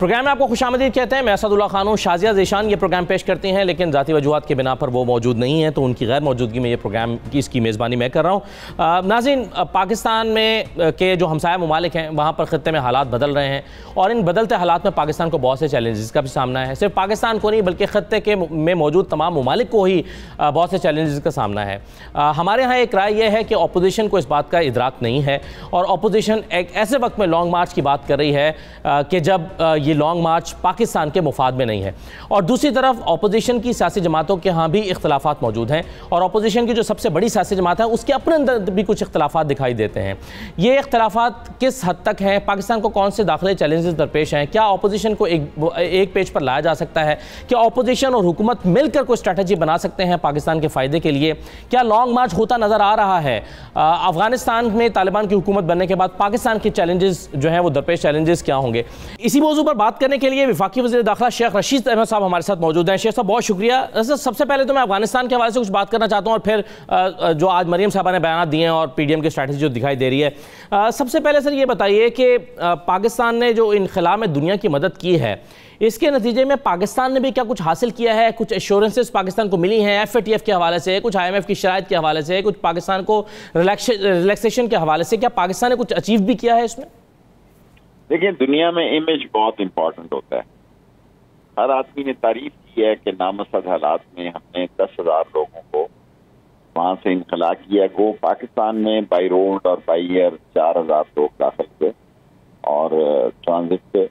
Programme में आपको खुशामदीद कहते हैं। मैं असदुल्ला खान हूँ। शाजिया ज़ीशान ये प्रोग्राम पेश करती हैं, लेकिन ज़ाती वजूहात के बिना पर वो मौजूद नहीं है, तो उनकी गैर मौजूदगी में ये प्रोग्राम की इसकी मेज़बानी मैं कर रहा हूँ। नाज़रीन, पाकिस्तान में के जो हमसाया ममालिक हैं वहाँ पर ख़त्ते में हालात बदल रहे हैं और इन बदलते हालात में पाकिस्तान को बहुत से चैलेंजेस का भी सामना है। सिर्फ पाकिस्तान को नहीं बल्कि ख़त्ते के में मौजूद तमाम ममालिक को ही बहुत से चैलेंजेस का सामना है। हमारे यहाँ एक राय यह है कि अपोजिशन को इस बात का इदराक नहीं है और अपोजिशन एक ऐसे वक्त में लॉन्ग मार्च की बात कर रही है कि जब ये लॉन्ग मार्च पाकिस्तान के मुफाद में नहीं है। और दूसरी तरफ अपोजिशन की सियासी जमातों के यहाँ भी इख्तलाफात मौजूद हैं और अपोजिशन की जो सबसे बड़ी सियासी जमात है उसके अपने अंदर भी कुछ इख्तलाफात दिखाई देते हैं। ये इख्तलाफात किस हद तक हैं, पाकिस्तान को कौन से दाखिली चैलेंजेस दरपेश हैं, क्या अपोजिशन को एक पेज पर लाया जा सकता है, क्या अपोजिशन और हुकूमत मिलकर कोई स्ट्रैटेजी बना सकते हैं पाकिस्तान के फ़ायदे के लिए, क्या लॉन्ग मार्च होता नज़र आ रहा है। अफगानिस्तान में तालिबान की हुकूमत बनने के बाद पाकिस्तान के चैलेंजेस जो हैं वो दरपेश चैलेंजेस क्या होंगे। इसी मौजू पर बात करने के लिए वफाकी वज़ीर दाखिला शेख रशीद अहमद साहब हमारे साथ मौजूद हैं। शेख साहब बहुत शुक्रिया। सबसे पहले तो मैं अफगानिस्तान के हवाले से कुछ बात करना चाहता हूँ और फिर जो आज मरीम साहबा ने बयान दिए हैं और PDM की स्ट्रैटेजी जो दिखाई दे रही है। सबसे पहले सर ये बताइए कि पाकिस्तान ने जो इनखिला में दुनिया की मदद की है, इसके नतीजे में पाकिस्तान ने भी क्या कुछ हासिल किया है, कुछ एश्योरेंसेस पाकिस्तान को मिली हैं FATF के हवाले से, कुछ IMF की शराइत के हवाले से, कुछ पाकिस्तान को रिलैक्सेशन के हवाले से, क्या पाकिस्तान ने कुछ अचीव भी किया है इसमें? देखिए, दुनिया में इमेज बहुत इंपॉर्टेंट होता है। हर आदमी ने तारीफ की है कि नामसद हालात में हमने 10,000 लोगों को वहां से इनखला किया। गो पाकिस्तान में बाई रोड और बाई एयर 4,000 लोग दाखिल हुए और ट्रांजिट पे,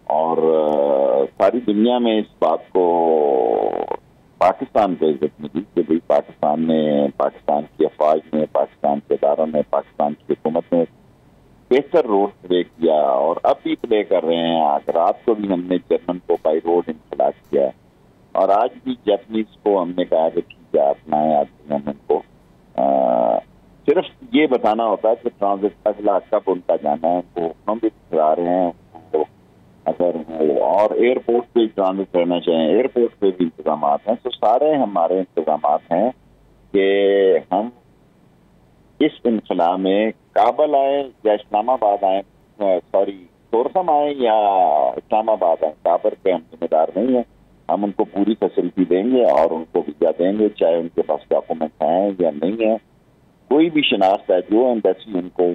और सारी दुनिया में इस बात को पाकिस्तान को इज्जत मिली कि भाई पाकिस्तान की अफवाज ने, पाकिस्तान के इदारों ने, पाकिस्तान की हुकूमत ने बेहतर रोल प्ले किया और अब भी प्ले कर रहे हैं। आज रात को भी हमने जर्मन को बाई रोड इनखला किया और आज भी जापानीज को हमने कहा कि ठीक है अपनाएं। आज हम उनको सिर्फ ये बताना होता है कि ट्रांजिट अगला कब उनका जाना है, वो हम भी दिखा रहे हैं उनको। अगर वो और एयरपोर्ट पे ट्रांजिट करना चाहें, एयरपोर्ट पे भी इंतजाम हैं। तो सारे हमारे इंतजाम हैं कि हम इस इनखला में काबल आए या इस्लामाबाद आए, तोरसम आए या इस्लामाबाद आए, काबल पे हम जिम्मेदार नहीं है। हम उनको पूरी फैसिलिटी देंगे और उनको वीजा देंगे, चाहे उनके पास डॉक्यूमेंट हैं या नहीं है। कोई भी शनाख्त है, जो एम्बेसी उनको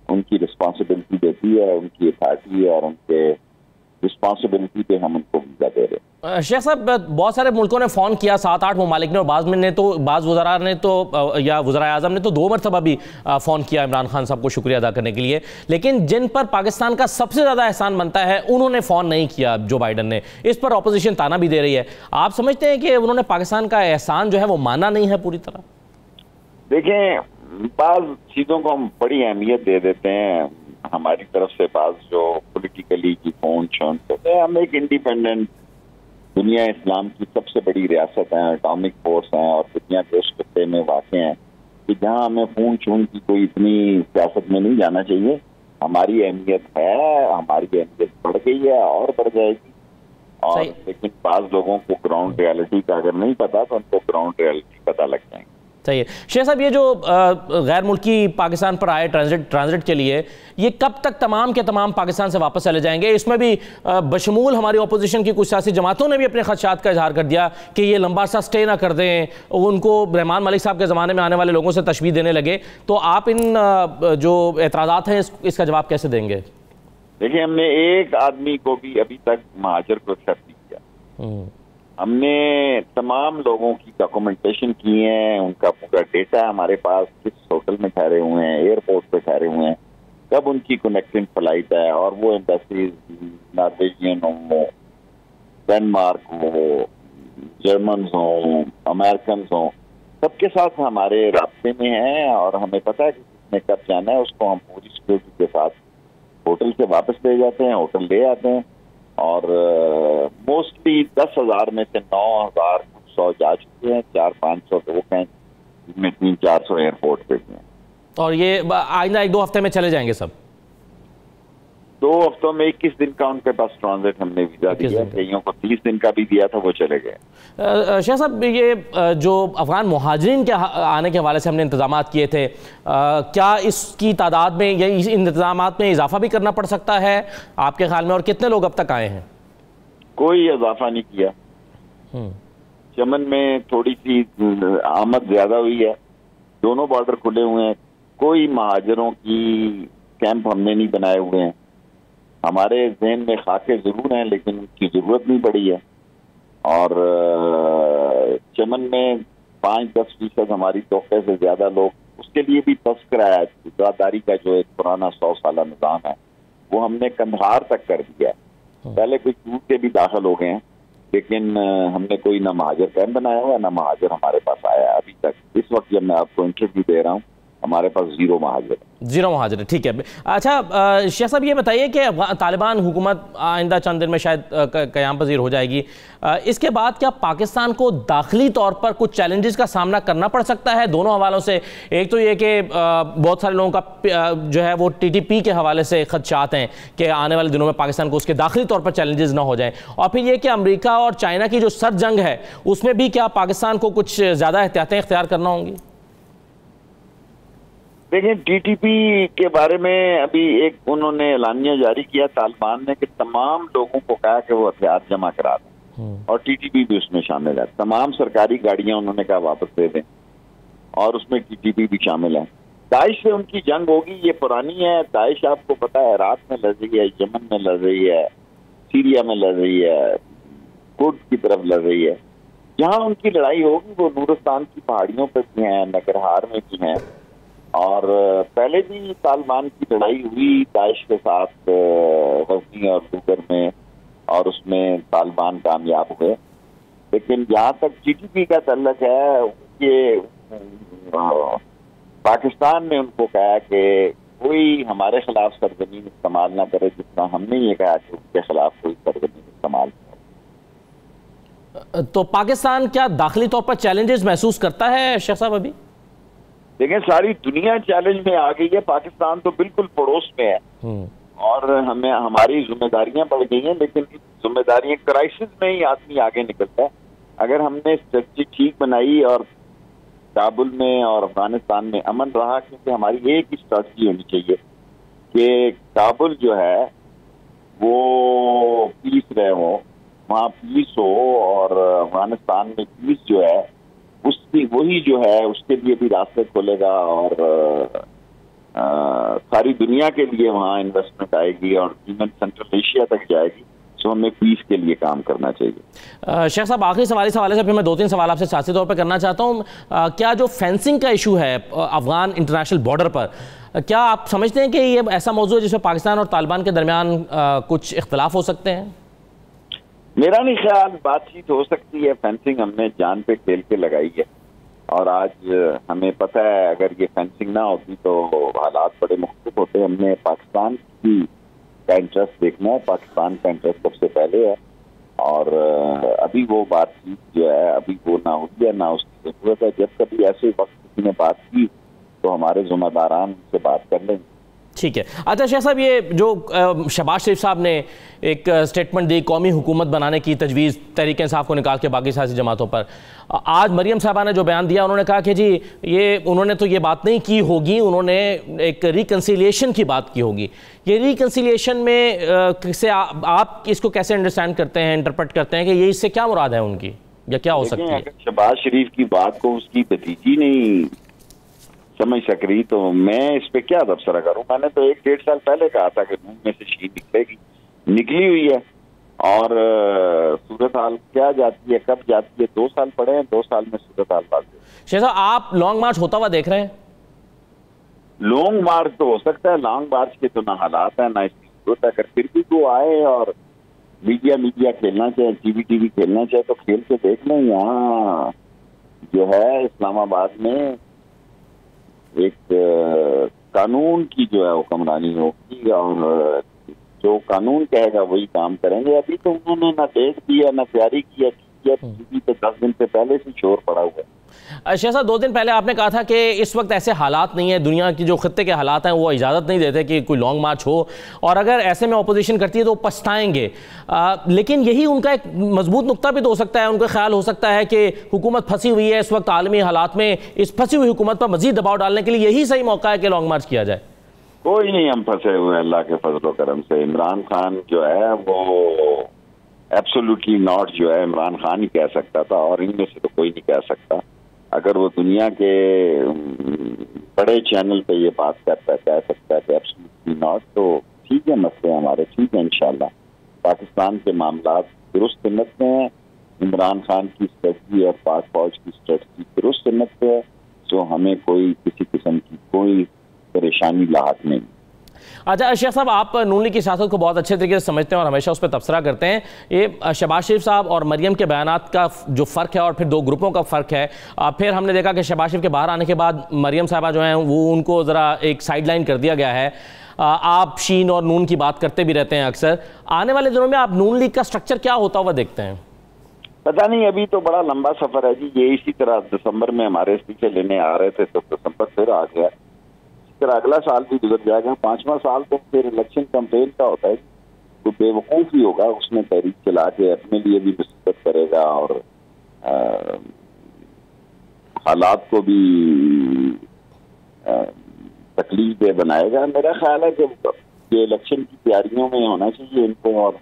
उनकी रिस्पॉन्सिबिलिटी देती है, उनकी अथॉरिटी है और उनके रिस्पॉन्सिबिलिटी पे हम उनको वीजा दे रहे हैं। शेख साहब, बहुत सारे मुल्कों ने फ़ोन किया, 7-8 ममालिक ने, और बाज़ वज़रा ने तो या वज़रा आज़म ने तो 2 मरतबा भी फ़ोन किया इमरान खान साहब को शुक्रिया अदा करने के लिए, लेकिन जिन पर पाकिस्तान का सबसे ज़्यादा एहसान बनता है उन्होंने फ़ोन नहीं किया जो बाइडन ने। इस पर अपोजिशन ताना भी दे रही है। आप समझते हैं कि उन्होंने पाकिस्तान का एहसान जो है वो माना नहीं है पूरी तरह? देखें, बाज़ चीज़ों को हम बड़ी अहमियत दे देते हैं हमारी तरफ से। बाज़ जो पॉलिटिकली की फोन होते हैं, हम एक इंडिपेंडेंट दुनिया इस्लाम की सबसे बड़ी रियासत है, एटॉमिक फोर्स है और दुनिया के उस खत्ते में वाक़ हैं कि जहाँ हमें फोन छून की कोई इतनी सियासत में नहीं जाना चाहिए। हमारी अहमियत है, हमारी अहमियत बढ़ गई है और बढ़ जाएगी। और लेकिन बाज़ लोगों को ग्राउंड रियलिटी का अगर नहीं पता तो उनको ग्राउंड रियलिटी पता लग जाएंगे। सही है। शेख साहब, ये जो गैर मुल्की पाकिस्तान पर आए ट्रांजिट के लिए, ये कब तक तमाम के तमाम पाकिस्तान से वापस चले जाएंगे? इसमें भी बशमूल हमारी अपोजिशन की कुछ सियासी जमातों ने भी अपने खदशात का इजहार कर दिया कि ये लंबा सा स्टे ना कर दें, उनको रहमान मलिक साहब के ज़माने में आने वाले लोगों से तशबीह देने लगे। तो आप इन जो एतराज़ात हैं इसका जवाब कैसे देंगे? देखिए, हमने एक आदमी को भी अभी तक महाजर को एक्सेप्ट नहीं किया। हमने तमाम लोगों की डॉक्यूमेंटेशन की है, उनका पूरा डेटा हमारे पास, किस होटल में ठहरे हुए हैं, एयरपोर्ट पे ठहरे हुए हैं, कब उनकी कनेक्टिंग फ्लाइट है, और वो एम्बेसीज नॉर्वेजियन हो, डेनमार्क हो, जर्मन हो, अमेरिकन हो, सबके साथ हमारे रास्ते में हैं और हमें पता है कि किसने कब जाना है। उसको हम पूरी सिक्योरिटी के साथ होटल से वापस ले जाते हैं, होटल ले आते हैं। और मोस्टली 10,000 में से 9,100 जा चुके हैं, 400-500 लोग हैं, जिसमें 300-400 एयरपोर्ट पे हैं। और ये आइंदा 1-2 हफ्ते में चले जाएंगे सब? 2 हफ्तों में 21 दिन का उनके पास ट्रांजिट हमने वीजा दिया, कईयों को 30 दिन का भी दिया था, वो चले गए। शाह साहब, ये जो अफगान मुहाजिरीन के आने के हवाले से हमने इंतजाम किए थे, क्या इसकी तादाद में या इन इंतजाम में इजाफा भी करना पड़ सकता है आपके ख्याल में, और कितने लोग अब तक आए हैं? कोई इजाफा नहीं किया। चमन में थोड़ी सी आमद ज्यादा हुई है, दोनों बॉर्डर खुले हुए हैं, कोई महाजरों की कैंप हमने नहीं बनाए हुए हैं। हमारे जहन में खाके जरूर हैं लेकिन उनकी जरूरत नहीं पड़ी है। और चमन में 5-10% हमारी तोक़े से ज्यादा लोग, उसके लिए भी तस्करा है, गुजादारी का जो एक पुराना 100 साल निज़ाम है वो हमने कंधार तक कर दिया है। पहले कुछ दूर के भी दाखिल हो गए हैं, लेकिन हमने कोई ना महाजर कैंप बनाया हुआ ना महाजर हमारे पास आया अभी तक। इस वक्त जब मैं आपको इंटरव्यू दे रहा हूँ हमारे पास 0 महाजर है। 0 महाजर है, ठीक है। अच्छा शाह साहब, ये बताइए कि तालिबान हुकूमत आइंदा चंद दिन में शायद क़याम पज़ीर हो जाएगी, इसके बाद क्या पाकिस्तान को दाखिली तौर पर कुछ चैलेंजेस का सामना करना पड़ सकता है दोनों हवालों से? एक तो ये कि बहुत सारे लोगों का जो है वो TTP के हवाले से खदशात हैं कि आने वाले दिनों में पाकिस्तान को उसके दाखिली तौर पर चैलेंजेस ना हो जाएं, और फिर ये कि अमेरिका और चाइना की जो सर जंग है उसमें भी क्या पाकिस्तान को कुछ ज़्यादा एहतियातें इख्तियार करना होंगी? देखिए, TTP के बारे में अभी एक उन्होंने एलानिया जारी किया तालिबान ने कि तमाम लोगों को कहा कि वो हथियार जमा करा दें, और TTP भी उसमें शामिल है। तमाम सरकारी गाड़ियां उन्होंने कहा वापस दे दें, और उसमें TTP भी शामिल है। दाइश से उनकी जंग होगी, ये पुरानी है। दाइश आपको पता है इराक में लड़ रही है, यमन में लड़ रही है, सीरिया में लड़ रही है, कुर्द की तरफ लड़ रही है। जहां उनकी लड़ाई होगी वो नूरस्तान की पहाड़ियों पर भी हैं, नगरहार में भी हैं, और पहले भी तालिबान की लड़ाई हुई दाइश के साथ गजनी और लूगर में, और उसमें तालिबान कामयाब हुए। लेकिन जहाँ तक TTP का तल्लक है, ये पाकिस्तान ने उनको कहा कि कोई हमारे खिलाफ सरजमीन इस्तेमाल ना करे, जितना हमने ये कहा कि उसके खिलाफ कोई सरजमीन इस्तेमाल करे। तो पाकिस्तान क्या दाखिली तौर पर चैलेंजेस महसूस करता है शाह साहब अभी? देखिए, सारी दुनिया चैलेंज में आ गई है, पाकिस्तान तो बिल्कुल पड़ोस में है, और हमें हमारी जिम्मेदारियां बढ़ गई हैं। लेकिन जिम्मेदारियां, क्राइसिस में ही आदमी आगे निकलता है। अगर हमने स्ट्रेटजी ठीक बनाई और काबुल में और अफगानिस्तान में अमन रहा, क्योंकि हमारी एक ही स्ट्रेटजी होनी चाहिए कि काबुल जो है वो पीस रहे हो, वहाँ पीस हो, और अफगानिस्तान में पीस जो है उसकी वही जो है उसके लिए भी रास्ते खोलेगा, और सारी दुनिया के लिए वहाँ इन्वेस्टमेंट आएगी और इवन सेंट्रल एशिया तक जाएगी। सो हमें पीस के लिए काम करना चाहिए। शेख साहब, आखिरी सवाल इस हवाले से फिर मैं 2-3 सवाल आपसे सियासी तौर पर करना चाहता हूँ। क्या जो फेंसिंग का इशू है अफगान इंटरनेशनल बॉर्डर पर, क्या आप समझते हैं कि ये ऐसा मौजूद है जिसमें पाकिस्तान और तालिबान के दरमियान कुछ इख्तलाफ हो सकते हैं? मेरा नहीं ख्याल, बातचीत हो सकती है। फेंसिंग हमने जान पे खेल के लगाई है, और आज हमें पता है अगर ये फेंसिंग ना होती तो हालात बड़े मुख्तलिफ होते। हमने पाकिस्तान की का इंटरेस्ट देखना है, पाकिस्तान का इंटरेस्ट सबसे पहले है, और अभी वो बातचीत जो है अभी वो ना हुई है, ना उसकी जरूरत है। जब कभी ऐसे वक्त किसी ने बात की तो हमारे जिम्मेदारान से बात कर लेंगे। ठीक है। अच्छा शाह साहब, ये जो शहबाज शरीफ साहब ने एक स्टेटमेंट दी कौमी हुकूमत बनाने की तजवीज़ तहरीक इंसाफ को निकाल के बाकी सियासी जमातों पर, आज मरियम साहबा ने जो बयान दिया उन्होंने कहा कि जी ये उन्होंने तो ये बात नहीं की होगी, उन्होंने एक रिकन्सिलिएशन की बात की होगी। ये रिकन्सिलिएशन में से आप इसको कैसे अंडरस्टैंड करते हैं, इंटरप्रेट करते हैं कि ये इससे क्या मुराद है उनकी, या क्या हो सकती है? शहबाज शरीफ की बात को उसकी भतीजी नहीं समझ सक रही तो मैं इस पे क्या तबसरा करूं। मैंने तो 1-1.5 साल पहले कहा था कि मुंह में से शीन निकलेगी, निकली हुई है, और सूरत हाल क्या जाती है, कब जाती है, 2 साल पड़े हैं, 2 साल में सूरत हाल बात है। शेख साहब, आप लॉन्ग मार्च होता हुआ देख रहे हैं? लॉन्ग मार्च तो हो सकता है, लॉन्ग मार्च के तो ना हालात है ना इसकी जरूरत है। अगर फिर भी वो आए और मीडिया खेलना चाहे, टीवी खेलना चाहे तो खेल के देख लें। यहाँ जो है इस्लामाबाद में एक कानून की जो है हुक्मरानी होगी, और जो कानून कहेगा वही काम करेंगे। अभी तो उन्होंने ना डेट दी है, ना तैयारी की है है, टीवी पे 10 दिन से पहले से शोर पड़ा हुआ है। शाह साहब, 2 दिन पहले आपने कहा था कि इस वक्त ऐसे हालात नहीं है, दुनिया की जो खत्ते के हालात हैं वो इजाज़त नहीं देते कि कोई लॉन्ग मार्च हो, और अगर ऐसे में अपोजिशन करती है तो पछताएंगे। लेकिन यही उनका एक मजबूत नुक्ता भी तो हो सकता है, उनका ख्याल हो सकता है कि हुकूमत फंसी हुई है इस वक्त आलमी हालात में, इस फंसी हुई हुकूमत पर मजीद दबाव डालने के लिए यही सही मौका है कि लॉन्ग मार्च किया जाए। कोई नहीं हम फंसे हुए हैं अल्लाह के फजल करम से। इमरान खान जो है वो एब्सोल्युटली नॉट जो है इमरान खान ही कह सकता था, और इनमें से तो कोई नहीं कह सकता। अगर वो दुनिया के बड़े चैनल पे ये बात करता है, कह सकता है कि एब्सोल्युटली नॉट, तो ठीक है, मसले हमारे ठीक है इंशाल्लाह। पाकिस्तान के मामला दुरुस्त सिमत में है, इमरान खान की स्ट्रेटजी और पाक फौज की स्ट्रेटजी दुरुस्त सिमत पे है, तो हमें कोई किसी किस्म की कोई परेशानी लाहक नहीं। अच्छा शेख साहब, आप नून लीग की सियासत को बहुत अच्छे तरीके से समझते हैं और हमेशा उस पर तबसरा करते हैं। ये शहबाज शरीफ साहब और मरियम के बयानात का जो फ़र्क है और फिर 2 ग्रुपों का फ़र्क है, फिर हमने देखा कि शहबाज शरीफ के बाहर आने के बाद मरियम साहबा जो हैं वो उनको ज़रा एक साइडलाइन कर दिया गया है। आप शीन और नून की बात करते भी रहते हैं अक्सर। आने वाले दिनों में आप नून लीग का स्ट्रक्चर क्या होता हुआ देखते हैं? पता नहीं, अभी तो बड़ा लंबा सफ़र है जी। ये इसी तरह दिसंबर में हमारे इस्तीफे लेने आ रहे थे तो दिसंबर फिर आ गया, फिर अगला साल भी गुजर जाएगा, 5वां साल तो फिर इलेक्शन कैंपेन का होता है। तो बेवकूफ़ ही होगा, उसमें तहरीक चला के अपने लिए भी मुसीबत करेगा और हालात को भी तकलीफ दे बनाएगा। मेरा ख्याल है कि ये इलेक्शन की तैयारियों में होना चाहिए इनको, और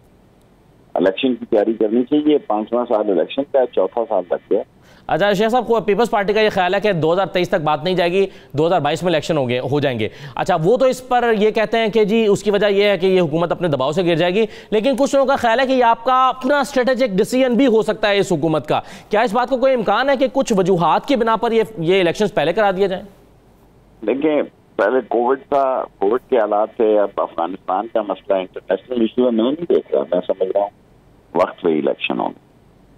इलेक्शन की तैयारी करनी चाहिए। 5वां साल इलेक्शन का है, 4था साल लग गया। अच्छा शेख साहब, को पीपल्स पार्टी का ये ख्याल है कि 2023 तक बात नहीं जाएगी, 2022 में इलेक्शन हो जाएंगे। अच्छा, वो तो इस पर ये कहते हैं कि जी उसकी वजह ये है कि ये हुकूमत अपने दबाव से गिर जाएगी, लेकिन कुछ लोगों का ख्याल है कि ये आपका अपना स्ट्रेटेजिक डिसीजन भी हो सकता है इस हुकूमत का। क्या इस बात को कोई इम्कान है कि कुछ वजूहात की बिना पर ये इलेक्शन पहले करा दिए जाए? देखिए, पहले कोविड था, कोविड के हालात थे, अब अफगानिस्तान का मसला इंटरनेशनल इशू है। मैं नहीं देख रहा, मैं समझ रहा हूँ वक्त पे इलेक्शन होंगे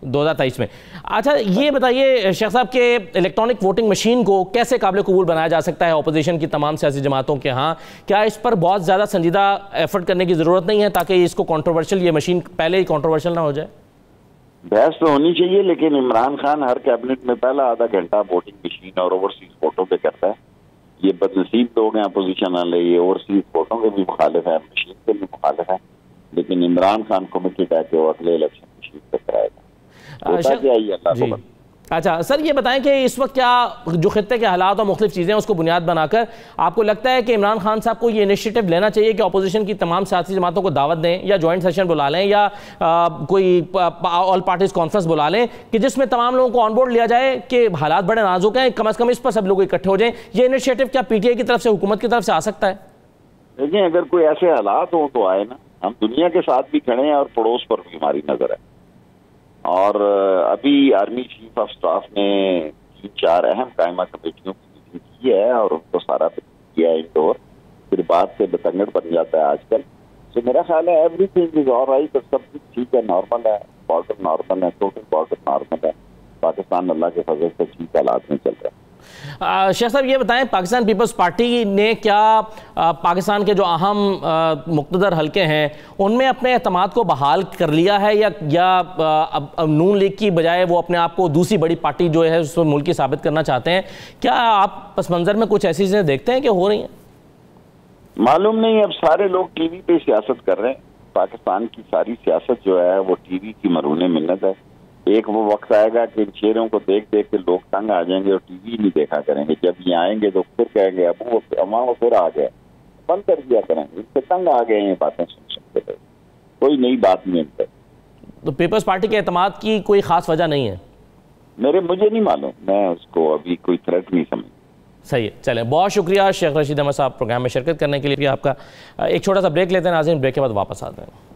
2023 में। अच्छा ये बताइए शेख साहब के इलेक्ट्रॉनिक वोटिंग मशीन को कैसे काबिल कबूल बनाया जा सकता है अपोजिशन की तमाम सियासी जमातों के यहाँ? क्या इस पर बहुत ज़्यादा संजीदा एफर्ट करने की ज़रूरत नहीं है ताकि इसको कंट्रोवर्शियल, ये मशीन पहले ही कंट्रोवर्शियल ना हो जाए? बहस तो होनी चाहिए, लेकिन इमरान खान हर कैबिनेट में पहला आधा घंटा वोटिंग मशीन और ओवरसीज वोटों पे करता है। ये बदनसीब लोग हैं अपोजिशन वाले, ये ओवरसीज वोटों के भी मुखालिफ है, मशीन के भी मुखालिफ है, लेकिन इमरान खान कमिटेड है कि वो अगले इलेक्शन मशीन पे कराएगा। अच्छा सर, ये बताएं कि इस वक्त क्या जो खित्ते के हालात और मुख्तलिफ चीज़ें उसको बुनियाद बनाकर आपको लगता है कि इमरान खान साहब को ये इनिशिएटिव लेना चाहिए कि अपोजिशन की तमाम सियासी जमातों को दावत दें या जॉइंट सेशन बुला लें या कोई ऑल पार्टीज कॉन्फ्रेंस बुला लें कि जिसमें तमाम लोगों को ऑन बोर्ड लिया जाए कि हालात बड़े नाजुक हैं, कम से कम इस पर सब लोग इकट्ठे हो जाएं? ये इनिशिएटिव क्या पीटीआई की तरफ से, हुकूमत की तरफ से आ सकता है? देखिए, अगर कोई ऐसे हालात हो तो आए ना, हम दुनिया के साथ भी खड़े हैं और पड़ोस पर भी हमारी नजर है। और अभी आर्मी चीफ ऑफ स्टाफ ने 3-4 अहम कायमा कमेटियों की मीटिंग की है और उनको सारा किया है इंडोर, फिर बात से बतंगड़ बन जाता है आजकल। तो मेरा ख्याल है एवरीथिंग इज ऑलराइट, सब कुछ ठीक है, नॉर्मल है, बॉर्डर नॉर्मल है, टोटल बॉर्डर नॉर्मल है, पाकिस्तान अल्लाह के फजल से ठीक हालात में चल रहा है। शेख साहब ये बताएं, पाकिस्तान पीपल्स पार्टी ने क्या पाकिस्तान के जो अहम मुक़्तदर हलके हैं उनमें अपने एतमाद को बहाल कर लिया है या अब नून लीग की बजाय वो अपने आप को दूसरी बड़ी पार्टी जो है उसमें मुल्की साबित करना चाहते हैं? क्या आप पस मंज़र में कुछ ऐसी चीज़ें देखते हैं कि हो रही हैं? मालूम नहीं, अब सारे लोग टीवी पे सियासत कर रहे हैं। पाकिस्तान की सारी सियासत जो है वो टीवी की मरूने मिन्नत है। एक वो वक्त आएगा कि इन चेहरों को देख देख के लोग तंग आ जाएंगे और टीवी नहीं देखा करेंगे। जब ये आएंगे तो फिर कहेंगे अब वो अमाओ फिर आ गए, बंद कर दिया करेंगे, इससे तंग आ गए ये बातें सुन सकते थे, कोई नई बात नहीं है। तो पीपल्स पार्टी के एतमाद की कोई खास वजह नहीं है? मुझे नहीं मालूम, मैं उसको अभी कोई थ्रेट नहीं समझ। सही है, चलें, बहुत शुक्रिया शेख रशीद अहमद साहब प्रोग्राम में शिरकत करने के लिए। आपका एक छोटा सा ब्रेक लेते हैं नाज़रीन, ब्रेक के बाद वापस आते हैं।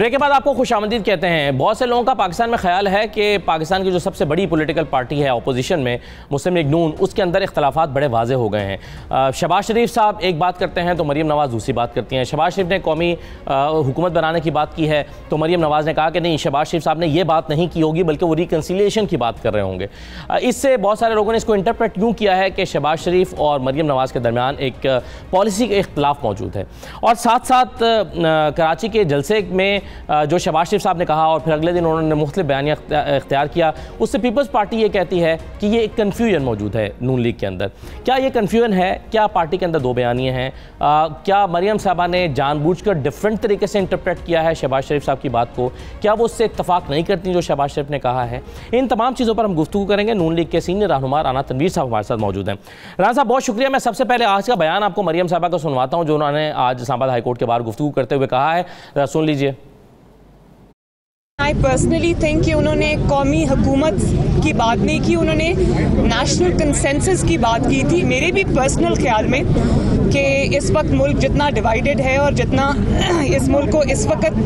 ब्रेक के बाद आपको खुशामदीद कहते हैं। बहुत से लोगों का पाकिस्तान में ख्याल है कि पाकिस्तान की जो सबसे बड़ी पॉलिटिकल पार्टी है अपोजिशन में, मुस्लिम लीग नून, उसके अंदर इख्तलाफात बड़े वाजे हो गए हैं। शहबाज शरीफ साहब एक बात करते हैं तो मरीम नवाज़ दूसरी बात करती हैं। शहबाज शरीफ ने कौमी हुकूमत बनाने की बात की है तो मरीम नवाज़ ने कहा कि नहीं, शहबाज शरीफ साहब ने ये बात नहीं की होगी बल्कि वो रिकन्सिलिएशन की बात कर रहे होंगे। इससे बहुत सारे लोगों ने इसको इंटरप्रेट यूँ किया है कि शहबाज शरीफ और मरीम नवाज़ के दरमियान एक पॉलिसी का इख्तलाफ मौजूद है। और साथ साथ कराची के जलसे में जो शहबाज शरीफ साहब ने कहा और फिर अगले दिन उन्होंने मुख्तलिफ बयानिया इख्तियार किया, उससे पीपल्स पार्टी ये कहती है कि ये एक कन्फ्यूजन मौजूद है नून लीग के अंदर। क्या ये कन्फ्यूजन है? क्या पार्टी के अंदर दो बयानिए हैं? क्या मरीम साहबा ने जानबूझकर डिफरेंट तरीके से इंटरप्रेट किया है शहबाज शरीफ साहब की बात को? क्या वो उससे इत्तफाक नहीं करती जो शहबाज शरीफ ने कहा है? इन तमाम चीज़ों पर हम गुफ्तगू करेंगे। नून लीग के सीनियर रहनुमा राना तनवीर साहब हमारे साथ मौजूद हैं। राना साहब, बहुत शुक्रिया। मैं सबसे पहले आज का बयान आपको मरीम साहबा को सुनवाता हूँ जो उन्होंने आज इस्लामाबाद हाईकोर्ट के बाहर गुफ्तगू करते हुए कहा है, सुन लीजिए। आई पर्सनली थिंक कि उन्होंने कौमी हुकूमत की बात नहीं की, उन्होंने नेशनल कंसेंसस की बात की थी। मेरे भी पर्सनल ख्याल में कि इस वक्त मुल्क जितना डिवाइडेड है और जितना इस मुल्क को इस वक्त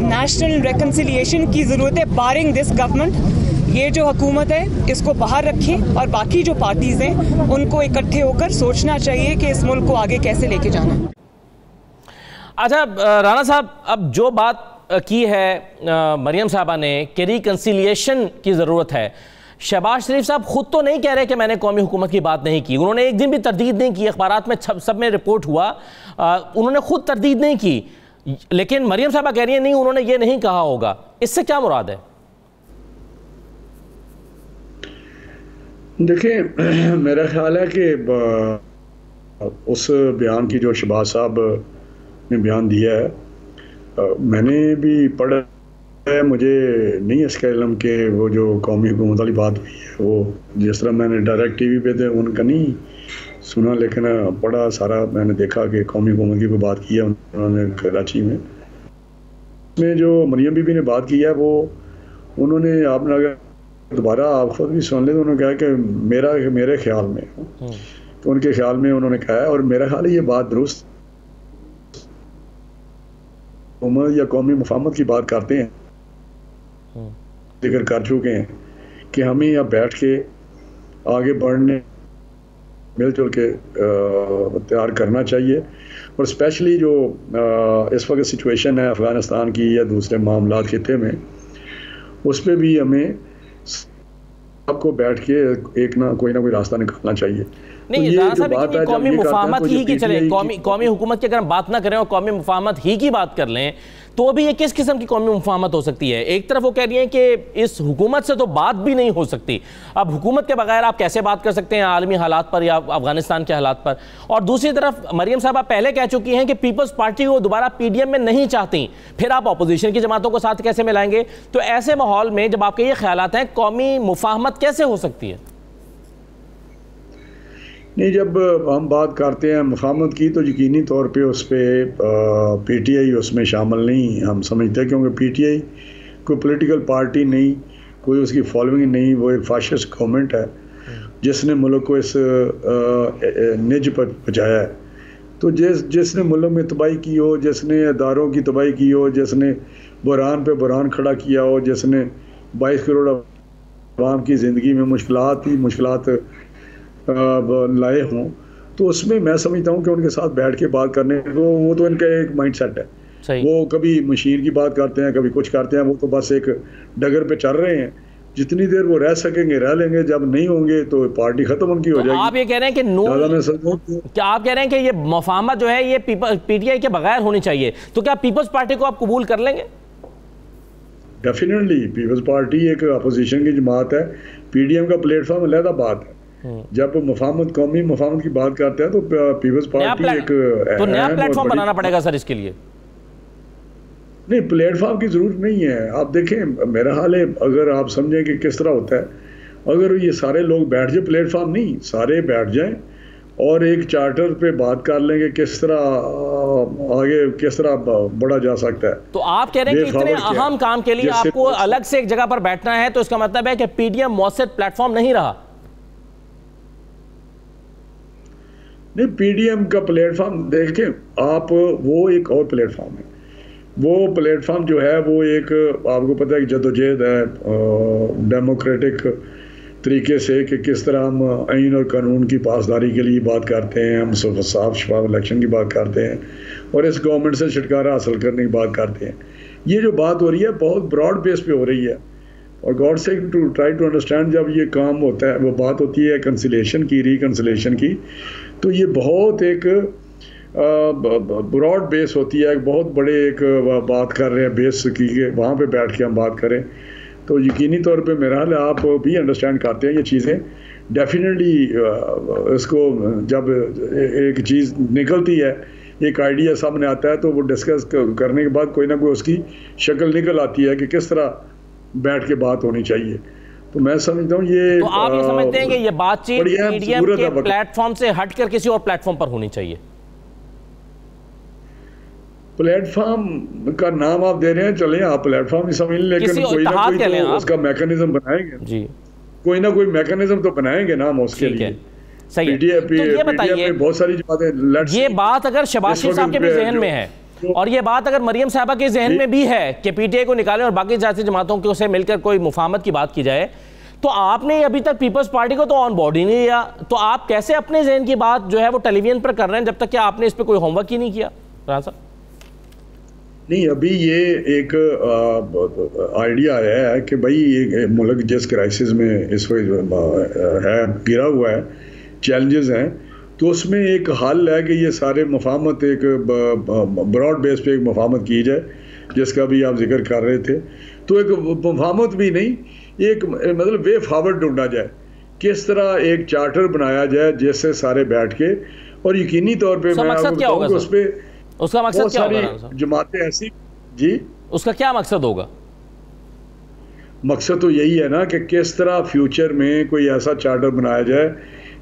नेशनल रिकन्सिलिएशन की ज़रूरत है, बारिंग दिस गवर्नमेंट, ये जो हुकूमत है इसको बाहर रखें और बाकी जो पार्टीज़ हैं उनको इकट्ठे होकर सोचना चाहिए कि इस मुल्क को आगे कैसे लेके जाना है। अच्छा राना साहब, अब जो बात की है मरीम साहबा ने कि रिकन्सिलिएशन की ज़रूरत है, शहबाज शरीफ साहब खुद तो नहीं कह रहे कि मैंने कौमी हुकूमत की बात नहीं की। उन्होंने एक दिन भी तरदीद नहीं की, अखबारात में सब में रिपोर्ट हुआ, उन्होंने खुद तरदीद नहीं की, लेकिन मरीम साहबा कह रही है नहीं, उन्होंने ये नहीं कहा होगा। इससे क्या मुराद है? देखिए, मेरा ख्याल है कि उस बयान की जो शहबाज साहब ने बयान दिया है, मैंने भी पढ़ा है, मुझे नहीं इसका इल्म कि वो जो कौमी हुकूमत वाली बात हुई है वो जिस तरह मैंने डायरेक्ट टीवी पे थे उनका नहीं सुना, लेकिन पढ़ा सारा, मैंने देखा कि कौमी हुकूमत की कोई बात की है उन्होंने कराची में जो मरियम बीबी ने बात की है वो उन्होंने, आपने अगर दोबारा आप खुद भी सुन ले तो उन्होंने कहा कि मेरे ख्याल में, तो उनके ख्याल में उन्होंने कहा है, और मेरा ख्याल है ये बात दुरुस्त, या कौमी मुफाहमत की बात करते हैं, जिक्र कर चुके हैं कि हमें यहाँ बैठ के आगे बढ़ने मिलजुल के तैयार करना चाहिए। और स्पेशली जो इस वक्त सिचुएशन है अफ़गानिस्तान की या दूसरे मामला खिते में, उस पर भी हमें सबको बैठ के एक ना कोई रास्ता निकालना चाहिए। नहीं राना साहब, लेकिन कौमी मुफाहमत ही की चले, कौमी हुकूमत की अगर हम बात ना करें और कौमी मुफाहमत ही की बात कर लें तो भी ये किस किस्म की कौमी मुफाहमत हो सकती है? एक तरफ वो कह रही है कि इस हुकूमत से तो बात भी नहीं हो सकती, अब हुकूमत के बगैर आप कैसे बात कर सकते हैं आलमी हालात पर या अफगानिस्तान के हालात पर, और दूसरी तरफ मरीम साहब पहले कह चुकी हैं कि पीपल्स पार्टी को दोबारा पीडीएम में नहीं चाहती, फिर आप अपोजिशन की जमातों को साथ कैसे मिलाएंगे? तो ऐसे माहौल में जब आपके ये ख्यालात हैं, कौमी मुफाहमत कैसे हो सकती है? नहीं, जब हम बात करते हैं मुफाहमत की तो यकीनी तौर पे उस पर पीटीआई उसमें शामिल नहीं हम समझते, क्योंकि पीटीआई कोई पॉलिटिकल पार्टी नहीं, कोई उसकी फॉलोइंग नहीं, वो एक फाशिस्ट गवर्नमेंट है जिसने मुल्क को इस निज पर पहुँचाया है। तो जिसने मुल्क में तबाही की हो, जिसने अदारों की तबाही की हो, जिसने बुरान पे बुरान खड़ा किया हो, जिसने 22 करोड़ अवाम की ज़िंदगी में मुश्किलात लाए हों, तो उसमें मैं समझता हूँ कि उनके साथ बैठ के बात करने को, वो तो इनका एक माइंडसेट है। वो कभी मशीन की बात करते हैं, कभी कुछ करते हैं, वो तो बस एक डगर पे चल रहे हैं। जितनी देर वो रह सकेंगे रह लेंगे, जब नहीं होंगे तो पार्टी खत्म उनकी हो जाएगी। आप ये कह रहे हैं कि क्या आप कह रहे हैं कि ये मुफाहमत जो है ये पीटीआई के बगैर होनी चाहिए, तो क्या पीपल्स पार्टी को आप कबूल कर लेंगे? डेफिनेटली पीपल्स पार्टी एक अपोजिशन की जमात है, पीडीएम का प्लेटफॉर्म अलग बात है। जब मुफाहमत कौमी मुफाहमत की बात करते हैं तो पीपल्स पार्टी एक नया प्लेटफॉर्म बनाना पड़ेगा सर इसके लिए। नहीं, प्लेटफॉर्म की जरूरत नहीं है। आप देखें, मेरा हाल है, अगर आप समझें कि किस तरह होता है, अगर ये सारे लोग बैठ जाए, प्लेटफॉर्म नहीं, सारे बैठ जाएं और एक चार्टर पे बात कर लेंगे किस तरह आगे किस तरह बढ़ा जा सकता है। तो आप कह रहे हैं कि इतने अहम काम के लिए आपको अलग से एक जगह पर बैठना है, तो इसका मतलब है कि पीडीएम मौसर प्लेटफॉर्म नहीं रहा। नहीं, पीडीएम का प्लेटफॉर्म देखें आप, वो एक और प्लेटफॉर्म है। वो प्लेटफॉर्म जो है वो एक आपको पता है कि जदोजहद है डेमोक्रेटिक तरीके से कि किस तरह हम आइन और कानून की पासदारी के लिए बात करते हैं, हम साफ शफाफ इलेक्शन की बात करते हैं और इस गवर्नमेंट से छुटकारा हासिल करने की बात करते हैं। ये जो बात हो रही है बहुत ब्रॉड बेस पे हो रही है और गॉड से टू ट्राई टू अंडरस्टैंड जब ये काम होता है, वो बात होती है कंसिलेशन की, रिकंसिलेशन की, तो ये बहुत एक ब्रॉड बेस होती है, बहुत बड़े एक बात कर रहे हैं बेस की, वहाँ पे बैठ के हम बात करें तो यकीनी तौर पे मेरा हाल आप भी अंडरस्टैंड करते हैं ये चीज़ें डेफिनेटली। इसको जब एक चीज़ निकलती है, एक आइडिया सामने आता है तो वो डिस्कस करने के बाद कोई ना कोई उसकी शक्ल निकल आती है कि किस तरह बैठ के बात होनी चाहिए। तो मैं समझता हूँ ये तो आप ये समझते हैं कि ये बातचीत मीडियम के प्लेटफॉर्म से हटकर किसी और प्लेटफॉर्म पर होनी चाहिए? प्लेटफॉर्म का नाम आप दे रहे हैं, चलें आप प्लेटफॉर्म ही समझ लें, लेकिन कोई ना कोई तो उसका मैकेनिज्म बनाएंगे जी, कोई ना कोई मैकेनिज्म तो बनाएंगे ना हम उसके लिए। सही है। तो ये बताइए, बहुत सारी बातें, ये बात अगर शहबाज शरीफ साहब के भी जहन में है और ये बात अगर मरियम साहबा के जहन में भी है कि पीटीआई को निकालें और बाकी सियासी जमातों के उसे मिलकर कोई मुफाहमत की बात की जाए, तो आपने अभी तक पीपल्स पार्टी को तो ऑन बोर्ड ही नहीं लिया, तो आप कैसे अपने जहन की बात जो है वो टेलीविजन पर कर रहे हैं जब तक कि आपने इस पर कोई होमवर्क ही नहीं किया? राना साहब नहीं, अभी ये एक आइडिया आया है कि भाई ये मुल्क जिस क्राइसिस में इस वक्त है, गिरा हुआ है, चैलेंजेस हैं, तो उसमें एक हल है कि ये सारे मुफाहमत एक ब्रॉड बेस पे एक मुफाहमत की जाए, जिसका भी आप जिक्र कर रहे थे। तो एक मुफाहमत भी नहीं, एक मतलब वे फॉरवर्ड ढूंढा जाए, किस तरह एक चार्टर बनाया जाए जिससे सारे बैठ के, और यकीनी तौर पे मैं आपको बताऊं कि उस पर उसका मकसद क्या होगा? जमातें ऐसी जी, उसका क्या मकसद होगा? मकसद तो यही है ना कि किस तरह फ्यूचर में कोई ऐसा चार्टर बनाया जाए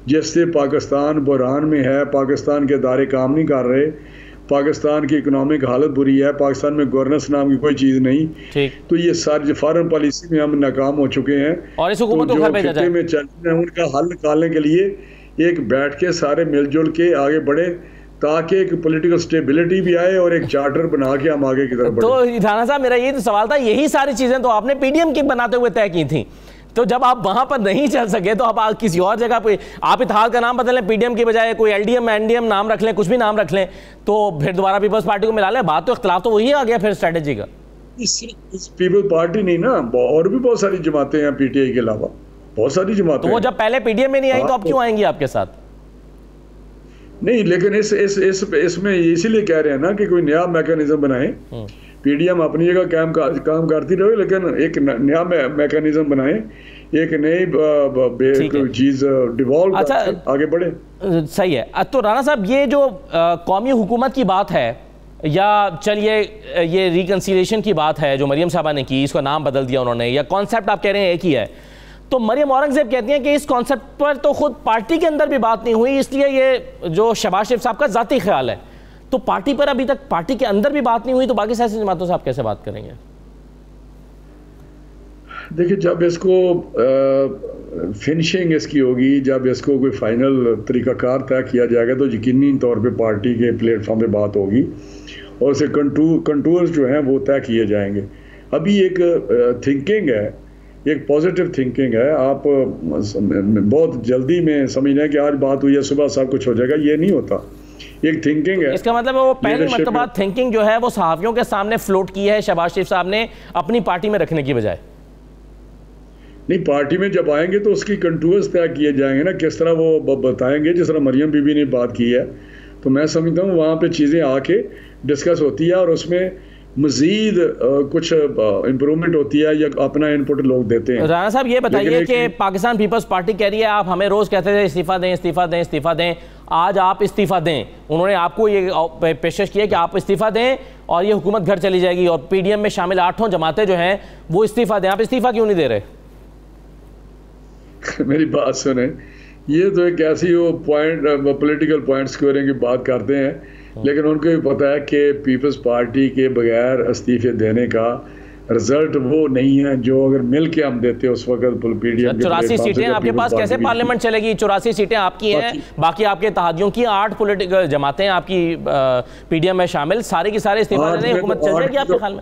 जिससे पाकिस्तान बुरहान में है, पाकिस्तान के इदारे काम नहीं कर रहे, पाकिस्तान की इकोनॉमिक हालत बुरी है, पाकिस्तान में गवर्नेंस नाम की कोई चीज़ नहीं, तो ये सारी फॉरेन पॉलिसी में हम नाकाम हो चुके हैं और इस हुकूमत को घर भेजा जाए, में चल रहे हैं उनका हल निकालने के लिए एक बैठ के सारे मिलजुल के आगे बढ़े ताकि एक पॉलिटिकल स्टेबिलिटी भी आए और एक चार्टर बना के हम आगे की तरफ बढ़े। तो राना साहब मेरा ये तो सवाल था, यही सारी चीजें तो आपने पीडीएम की बनाते हुए तय की थी, तो जब आप वहां पर नहीं चल सके तो आप किसी और जगह पे आप इत्तेहाद का नाम बदल लें, पीडीएम की बजाय कोई एलडीएम एनडीएम नाम रख लें, कुछ भी नाम रख लें, तो फिर दोबारा पीपल्स पार्टी को मिला लें। बात तो इख्तिलाफ तो वही आ गया फिर स्ट्रेटेजी का। इस पीपल्स पार्टी नहीं ना, और भी बहुत सारी जमातें हैं पीटीआई के अलावा, बहुत सारी जमातें। तो वो जब पहले पीडीएम में नहीं आई तो अब क्यों आएंगी आपके साथ? नहीं, लेकिन इसमें इसीलिए कह रहे हैं ना कि कोई नया मैकेनिज्म बनाए, पीडीएम अपनी जगह काम करती रहे, लेकिन एक नया मैकेनिज्म बनाए, एक नई चीज डिवॉल्व आगे बढ़े। सही है। तो राना साहब ये जो कौमी हुकूमत की बात है, या चलिए ये रिकंसिलिएशन की बात है जो मरियम साहबा ने की, इसका नाम बदल दिया उन्होंने, या कॉन्सेप्ट आप कह रहे हैं एक ही है, तो मरियम औरंगजेब कहती हैं कि इस कॉन्सेप्ट पर तो खुद पार्टी के अंदर भी बात नहीं हुई, इसलिए ये जो शहबाज शरीफ साहब का जाती ख्याल है, तो पार्टी पर अभी तक पार्टी के अंदर भी बात नहीं हुई, तो बाकी सियासी जमातों से आप कैसे बात करेंगे? देखिए, जब इसको फिनिशिंग इसकी होगी, जब इसको कोई फाइनल तरीकाकार तय किया जाएगा, तो यकीनी तौर पे पार्टी के प्लेटफॉर्म पे बात होगी और उसे कंटूर्स जो हैं वो तय किए जाएंगे। अभी एक थिंकिंग है, एक पॉजिटिव थिंकिंग है, आप बहुत जल्दी में समझ लें कि आज बात हुई है सुबह सब कुछ हो जाएगा, ये नहीं होता। एक थिंकिंग है, इसका मतलब वो पहली मर्तबा थिंकिंग जो है वो सहाफियों के सामने फ्लोट की है शहबाज शरीफ साहब ने अपनी पार्टी में रखने की बजाय। नहीं, पार्टी में जब आएंगे तो उसकी कंटूर्स तय किए जाएंगे ना, किस तरह वो बताएंगे, जिस तरह मरियम बीबी ने बात की है। तो मैं समझता हूँ वहाँ पे चीज़ें आके डिस्कस होती है और उसमें मजीद कुछ इम्प्रूवमेंट होती है या अपना इनपुट लोग देते हैं। राना साहब ये बताइए कि पाकिस्तान पीपल्स पार्टी कह रही है आप हमें रोज़ कहते थे इस्तीफ़ा दें इस्तीफ़ा दें इस्तीफ़ा दें, आज आप इस्तीफ़ा दें, उन्होंने आपको ये पेशकश की है कि आप इस्तीफ़ा दें और ये हुकूमत घर चली जाएगी और पीडीएम में शामिल 8 जमातें जो हैं वो इस्तीफ़ा दें, आप इस्तीफ़ा क्यों नहीं दे रहे? मेरी बात सुने, ये तो एक ऐसी वो पॉइंट पॉलिटिकल पॉइंट स्कोरिंग की बात करते हैं, लेकिन उनको भी पता है कि पीपल्स पार्टी के बगैर इस्तीफे देने का रिजल्ट वो नहीं है जो अगर मिल के हम देते उस वक्त पीडीएम। 84 सीटें आपके पास, कैसे पार्लियामेंट चलेगी? 84 सीटें आपकी हैं, बाकी आपके इत्तेहादियों की 8 पॉलिटिकल जमातें आपकी पीडीएम में शामिल, सारे की सारे इस्तीफा देने हुकूमत चल जाएगी आपके ख्याल में?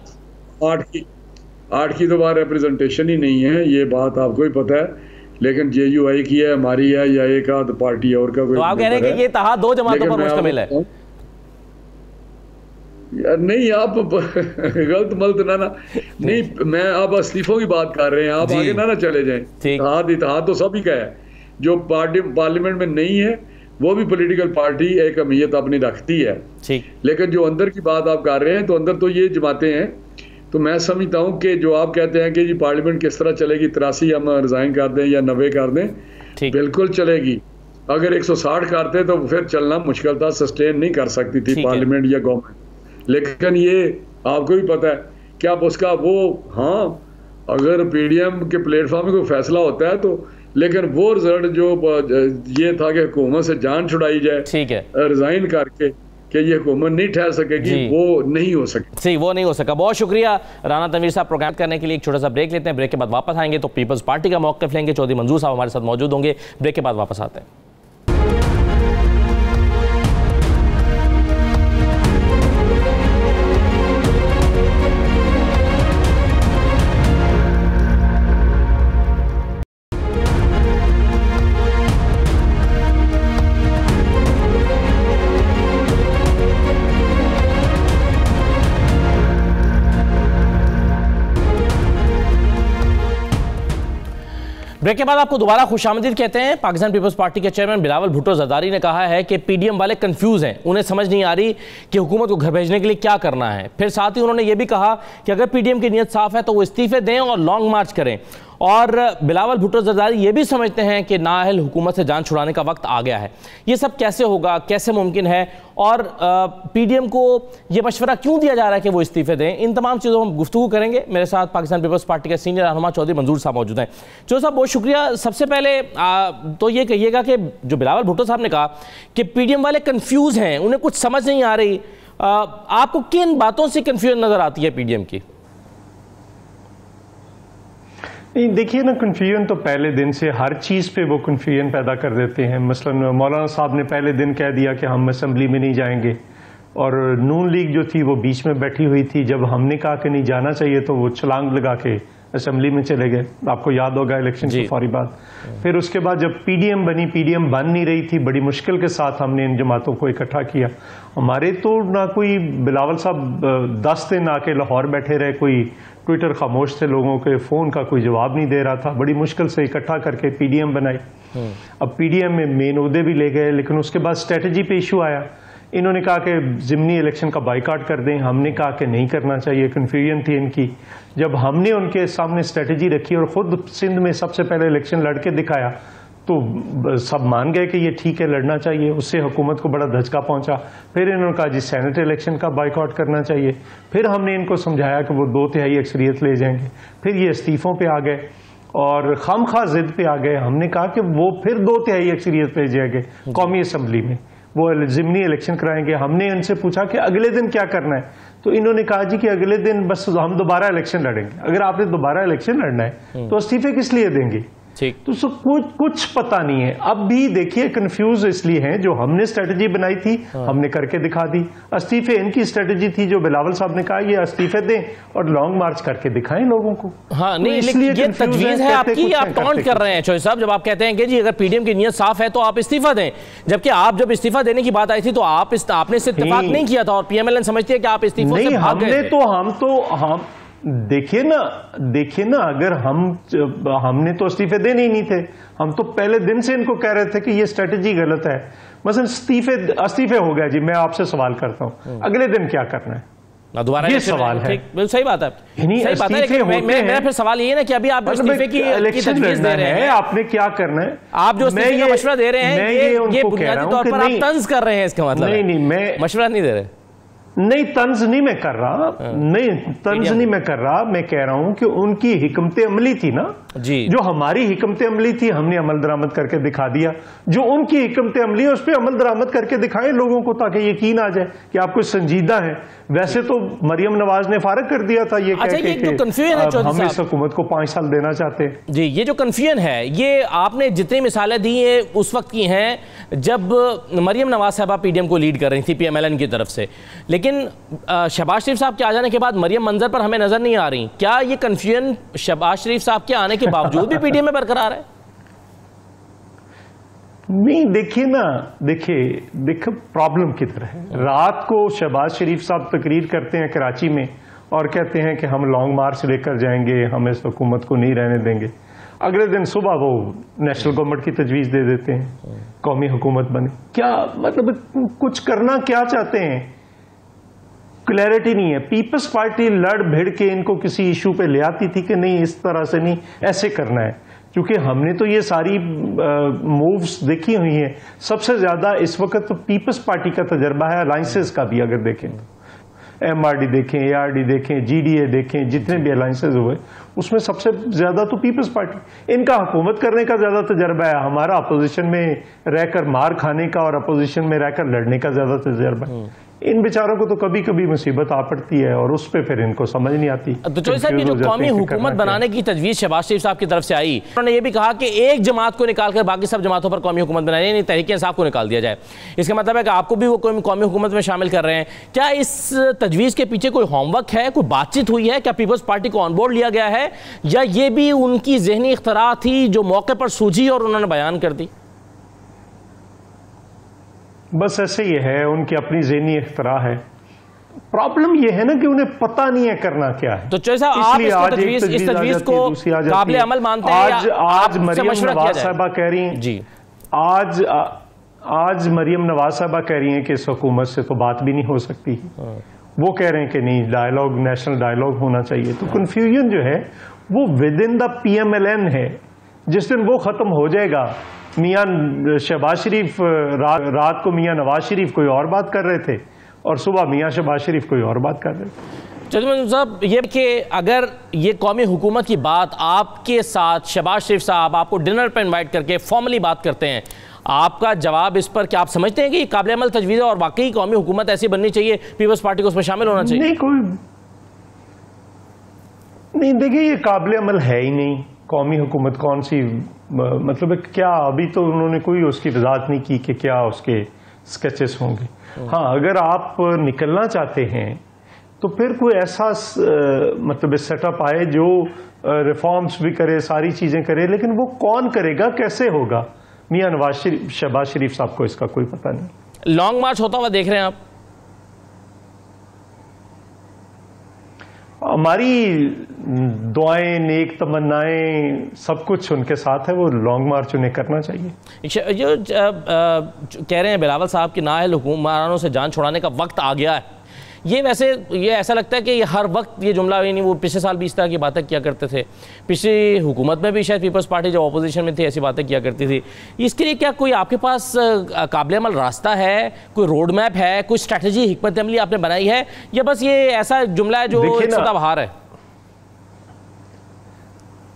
8 की तो बार रिप्रेजेंटेशन ही नहीं है, ये बात आपको ही पता है, लेकिन जेयूआई की है, हमारी है, या एक आध पार्टी और का कोई। तो आप कह रहे हैं कि ये इत्तेहाद 2 जमातों पर मुश्तमिल है? यार नहीं, आप गलत मलत ना नहीं, मैं आप इस्तीफों की बात कर रहे हैं, आप आगे ना चले जाएं। इत्तेहाद तो सभी का है, जो पार्लियामेंट में नहीं है वो भी पॉलिटिकल पार्टी एक अहमियत अपनी रखती है, लेकिन जो अंदर की बात आप कर रहे हैं तो अंदर तो ये जमातें हैं। तो मैं समझता हूँ कि जो आप कहते हैं कि जी पार्लियामेंट किस तरह चलेगी, 83 हम रिजाइन कर दें या 90 कर दें, बिल्कुल चलेगी। अगर 160 करते तो फिर चलना मुश्किल था, सस्टेन नहीं कर सकती थी पार्लियामेंट या गवर्नमेंट। लेकिन ये आपको भी पता है कि आप उसका वो, हाँ अगर पीडीएम के प्लेटफॉर्म में कोई फैसला होता है तो, लेकिन वो रिजल्ट जो ये था कि हुकूमत से जान छुड़ाई जाए, ठीक है, रिजाइन करके कि ये हुकूमत नहीं ठहर सकेगी, वो नहीं हो सके। सही, वो नहीं हो सका। बहुत शुक्रिया राना तनवीर साहब। प्रोग्राम करने के लिए एक छोटा सा ब्रेक लेते हैं, ब्रेक के बाद वापस आएंगे तो पीपल्स पार्टी का मौक़िफ़ लेंगे। चौधरी मंजूर साहब हमारे साथ मौजूद होंगे, ब्रेक के बाद वापस आते हैं। ब्रेक के बाद आपको दोबारा खुशामदीद कहते हैं। पाकिस्तान पीपल्स पार्टी के चेयरमैन बिलावल भुट्टो जरदारी ने कहा है कि पीडीएम वाले कंफ्यूज हैं, उन्हें समझ नहीं आ रही कि हुकूमत को घर भेजने के लिए क्या करना है। फिर साथ ही उन्होंने ये भी कहा कि अगर पीडीएम की नीयत साफ है तो वो इस्तीफे दें और लॉन्ग मार्च करें। और बिलावल भुट्टो जरदारी ये भी समझते हैं कि नाअहल हुकूमत से जान छुड़ाने का वक्त आ गया है। ये सब कैसे होगा, कैसे मुमकिन है, और पीडीएम को ये मशवरा क्यों दिया जा रहा है कि वो इस्तीफे दें, इन तमाम चीज़ों हम गुफ्तगू करेंगे। मेरे साथ पाकिस्तान पीपल्स पार्टी के सीनियर रहनुमा चौधरी मंजूर साहब मौजूद हैं। चौधरी साहब बहुत शुक्रिया। सबसे पहले तो ये कहिएगा कि जो बिलावल भुट्टो साहब ने कहा कि पीडीएम वाले कन्फ्यूज़ हैं, उन्हें कुछ समझ नहीं आ रही, आपको किन बातों से कन्फ्यूजन नज़र आती है पीडीएम की? नहीं, देखिए ना, कन्फ्यूजन तो पहले दिन से हर चीज़ पे वो कन्फ्यूजन पैदा कर देते हैं। मसलन मौलाना साहब ने पहले दिन कह दिया कि हम असम्बली में नहीं जाएंगे, और नून लीग जो थी वो बीच में बैठी हुई थी। जब हमने कहा कि नहीं जाना चाहिए तो वो छलांग लगा के असम्बली में चले गए। आपको याद होगा इलेक्शन के फौरी बाद। फिर उसके बाद जब पीडीएम बनी, पीडीएम बन नहीं रही थी, बड़ी मुश्किल के साथ हमने इन जमातों को इकट्ठा किया। हमारे तो ना कोई, बिलावल साहब 10 दिन आके लाहौर बैठे रहे, कोई ट्विटर खामोश थे, लोगों के फ़ोन का कोई जवाब नहीं दे रहा था। बड़ी मुश्किल से इकट्ठा करके पीडीएम बनाई। अब पीडीएम में मेन ओहदे भी ले गए, लेकिन उसके बाद स्ट्रेटजी पे इशू आया। इन्होंने कहा कि ज़िमनी इलेक्शन का बाइकाट कर दें, हमने कहा कि नहीं करना चाहिए। कन्फ्यूजन थी इनकी। जब हमने उनके सामने स्ट्रेटजी रखी और ख़ुद सिंध में सबसे पहले इलेक्शन लड़के दिखाया तो सब मान गए कि ये ठीक है, लड़ना चाहिए। उससे हुकूमत को बड़ा धचका पहुंचा। फिर इन्होंने कहा जी सेनेट इलेक्शन का बाइकआउट करना चाहिए। फिर हमने इनको समझाया कि वो 2/3 अक्सरियत ले जाएंगे। फिर ये इस्तीफ़ों पे आ गए और खामखा जिद पे आ गए। हमने कहा कि वो फिर 2/3 अक्सरियत ले जाएंगे कौमी असम्बली में, वो ज़िमनी इलेक्शन कराएंगे। हमने इनसे पूछा कि अगले दिन क्या करना है, तो इन्होंने कहा जी कि अगले दिन बस हम दोबारा इलेक्शन लड़ेंगे। अगर आपने दोबारा इलेक्शन लड़ना है तो इस्तीफे किस लिए देंगे? ठीक, तो कुछ पता नहीं है। अब भी देखिए कंफ्यूज इसलिए हैं, जो हमने स्ट्रेटजी बनाई थी हमने करके दिखा दी। इस्तीफे इनकी स्ट्रेटजी थी, जो बिलावल साहब ने कहा ये इस्तीफे दें और लॉन्ग मार्च करके दिखाएं लोगों को। हाँ, नहीं, इसलिए ये तजवीज़ है आपकी, आप टॉन्ट कर रहे हैं चौधरी साहब, जब आप कहते हैं कि जी अगर पीडीएम की नीयत साफ है तो आप इस्तीफा दें, जबकि आप जब इस्तीफा देने की बात आई थी तो आपने इससे इत्तेफाक नहीं किया था और पीएमएलएन समझती है कि आप इस्तीफों से भाग गए थे। देखिए ना, अगर हमने तो इस्तीफे देने ही नहीं थे। हम तो पहले दिन से इनको कह रहे थे कि ये स्ट्रेटजी गलत है। मसलन इस्तीफे हो गया जी, मैं आपसे सवाल करता हूं अगले दिन क्या करना है, दोबारा ये सवाल है। सही बात है, सही बात है। मेरा फिर सवाल ये है ना कि अभी आप इस्तीफे की तजवीज़ दे रहे हैं, आपने क्या करना है, आप जो इस्तीफे का मशवरा दे रहे हैं, ये बुनियादी तौर पर आप तंज कर रहे हैं, इसका मतलब नहीं, मैं मशवरा नहीं दे रहे। नहीं, तंज नहीं मैं कर रहा, नहीं तंज नहीं मैं कर रहा, मैं कह रहा हूं कि उनकी हिकमत अमली थी ना जी, जो हमारी हिकमत अमली थी हमने अमल दरामद करके दिखा दिया, जो उनकी हिकमत अमली है उस पर अमल दरामद करके दिखाएं लोगों को ताकि यकीन आ जाए कि आप कुछ संजीदा है। वैसे तो मरियम नवाज ने फारग कर दिया था ये अच्छा, ये जो कंफ्यूजन है हम इस हुकूमत को 5 साल देना चाहते हैं। जी, ये जो कंफ्यूजन है ये आपने जितनी मिसालें दी है उस वक्त की हैं जब मरियम नवाज साहबा पीडीएम को लीड कर रही थी पीएमएलएन की तरफ से, लेकिन शहबाज शरीफ साहब के आ जाने के बाद मरियम मंजर पर हमें नजर नहीं आ रही। क्या ये कंफ्यूजन शहबाज शरीफ साहब के आने के बावजूद भी पीडीएम में बरकरार है? नहीं, देखिए ना, देखिए प्रॉब्लम किधर है। रात को शहबाज शरीफ साहब तकरीर करते हैं कराची में और कहते हैं कि हम लॉन्ग मार्च लेकर जाएंगे, हम इस हुकूमत को नहीं रहने देंगे। अगले दिन सुबह वो नेशनल गवर्नमेंट की तजवीज़ दे देते हैं, कौमी हुकूमत बने। क्या मतलब कुछ करना क्या चाहते हैं, क्लैरिटी नहीं है। पीपल्स पार्टी लड़ भिड़ के इनको किसी इशू पे ले आती थी कि नहीं इस तरह से नहीं, ऐसे करना है। क्योंकि हमने तो ये सारी मूव्स देखी हुई हैं। सबसे ज्यादा इस वक्त तो पीपल्स पार्टी का तजर्बा है अलायंसेस का भी, अगर देखें एमआरडी देखें, एआरडी देखें, जीडीए देखें, जितने भी अलायंसेस हुए उसमें सबसे ज्यादा तो पीपल्स पार्टी, इनका हुकूमत करने का ज्यादा तजर्बा है। हमारा अपोजिशन में रहकर मार खाने का और अपोजिशन में रहकर लड़ने का ज्यादा तजर्बा है। इन बेचारों को तो कभी कभी मुसीबत आ पड़ती है और उस पर फिर इनको समझ नहीं आती। तो चौधरी साहब, ये जो कौमी हुकूमत बनाने की तजवीज़ शहबाज शरीफ साहब की तरफ से आई, उन्होंने ये भी कहा कि एक जमात को निकालकर बाकी सब जमातों पर कौमी हुकूमत बनाई, नहीं तहरीक इंसाफ को निकाल दिया जाए। इसका मतलब है कि आपको भी वो कौमी हुकूमत में शामिल कर रहे हैं। क्या इस तजवीज़ के पीछे कोई होमवर्क है, कोई बातचीत हुई है? क्या पीपल्स पार्टी को ऑन बोर्ड लिया गया है या ये भी उनकी जहनी इख्तरा थी जो मौके पर सूझी और उन्होंने बयान कर दी? बस ऐसे ही है, उनकी अपनी जहनी इख्तरा है। प्रॉब्लम यह है ना कि उन्हें पता नहीं है करना क्या है। तो जैसा आप इस तजवीज को काबिल अमल मानते हैं? आज मरियम नवाज साहबा कह रही हैं जी, आज मरियम नवाज साहबा कह रही हैं कि इस हुकूमत से तो बात भी नहीं हो सकती। वो कह रहे हैं कि नहीं, डायलॉग, नेशनल डायलॉग होना चाहिए। तो कंफ्यूजन जो है वो विद इन द पीएमएलएन है। जिस दिन वो खत्म हो जाएगा, मियां शहबाज शरीफ रात को मियां नवाज शरीफ कोई और बात कर रहे थे और सुबह मियां शहबाज शरीफ कोई और बात कर रहे थे। चौधरी साहब, ये कि अगर ये कौमी हुकूमत की बात आपके साथ शहबाज शरीफ साहब आपको डिनर पर इनवाइट करके फॉर्मली बात करते हैं, आपका जवाब इस पर क्या आप समझते हैं कि ये काबिल अमल तजवीज़ है और वाकई कौमी हुकूमत ऐसी बननी चाहिए, पीपल्स पार्टी को उसमें शामिल होना चाहिए? नहीं, कोई नहीं। देखिए, ये काबिल अमल है ही नहीं। कौमी हुकूमत कौन सी, मतलब क्या अभी तो उन्होंने कोई उसकी वजाहत नहीं की कि क्या उसके स्केचेस होंगे। हाँ, अगर आप निकलना चाहते हैं तो फिर कोई ऐसा मतलब सेटअप आए जो रिफॉर्म्स भी करे, सारी चीजें करे, लेकिन वो कौन करेगा, कैसे होगा? मियां नवाज शरीफ, शहबाज शरीफ साहब को इसका कोई पता नहीं। लॉन्ग मार्च होता हुआ देख रहे हैं आप? हमारी दुआएं, नेक तमन्नाएं, सब कुछ उनके साथ है। वो लॉन्ग मार्च उन्हें करना चाहिए। जो कह रहे हैं बिलावल साहब कि नाअहल हुक्मरानों से जान छुड़ाने का वक्त आ गया है, ये वैसे ये ऐसा लगता है कि ये हर वक्त ये जुमला, नहीं वो पिछले साल भी इस तरह की बातें किया करते थे। पिछली हुकूमत में भी शायद पीपल्स पार्टी जब अपोजिशन में थी ऐसी बातें किया करती थी। इसके लिए क्या कोई आपके पास काबिल अमल रास्ता है, कोई रोड मैप है, कोई स्ट्रैटेजी, हिकमत अमली आपने बनाई है, या बस ये ऐसा जुमला है जो सदाबहार है?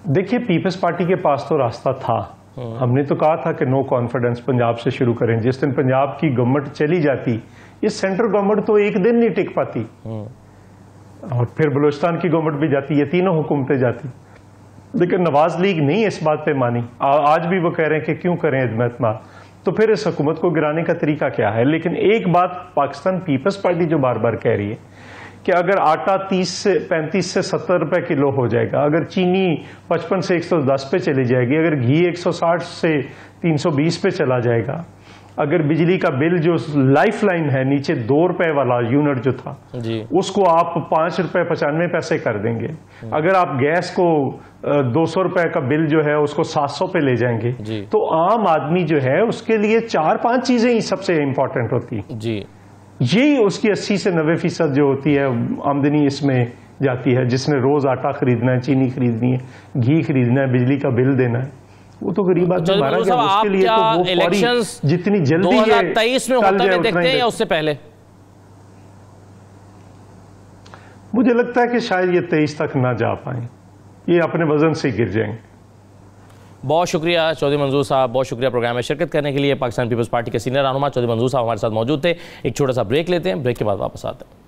देखिए, पीपल्स पार्टी के पास तो रास्ता था। हमने तो कहा था कि नो कॉन्फिडेंस पंजाब से शुरू करें। जिस दिन पंजाब की गवर्नमेंट चली जाती, ये सेंट्रल गवर्नमेंट तो एक दिन नहीं टिक पाती और फिर बलूचिस्तान की गवर्नमेंट भी जाती, ये तीनों हुकूमतें जाती। लेकिन नवाज लीग नहीं इस बात पे मानी। आज भी वो कह रहे हैं कि क्यों करें इज़्ज़त, तो फिर इस हुकूमत को गिराने का तरीका क्या है? लेकिन एक बात पाकिस्तान पीपल्स पार्टी जो बार बार कह रही है कि अगर आटा 35 से 70 रुपए किलो हो जाएगा, अगर चीनी 55 से 110 पे चली जाएगी, अगर घी 160 से 320 पे चला जाएगा, अगर बिजली का बिल जो लाइफ लाइन है नीचे 2 रुपए वाला यूनिट जो था जी, उसको आप 5 रुपए 95 पैसे कर देंगे, अगर आप गैस को 200 रुपए का बिल जो है उसको 700 पे ले जाएंगे, तो आम आदमी जो है उसके लिए 4-5 चीजें ही सबसे इंपॉर्टेंट होती जी। यही उसकी 80 से 90% जो होती है आमदनी इसमें जाती है, जिसने रोज आटा खरीदना है, चीनी खरीदनी है, घी खरीदना है, बिजली का बिल देना है, वो तो गरीब आदमी मारा गया। उसके लिए तो वो इलेक्शंस जितनी जल्दी 2023 में होता हुआ देखते हैं या उससे पहले? मुझे लगता है कि शायद ये 23 तक ना जा पाए, ये अपने वजन से गिर जाएंगे। बहुत शुक्रिया चौधरी मंजूर साहब, बहुत शुक्रिया प्रोग्राम में शिरकत करने के लिए। पाकिस्तान पीपल्स पार्टी के सीनियर रहनुमा चौधरी मंजूर साहब हमारे साथ मौजूद थे। एक छोटा सा ब्रेक लेते हैं, ब्रेक के बाद वापस आते हैं।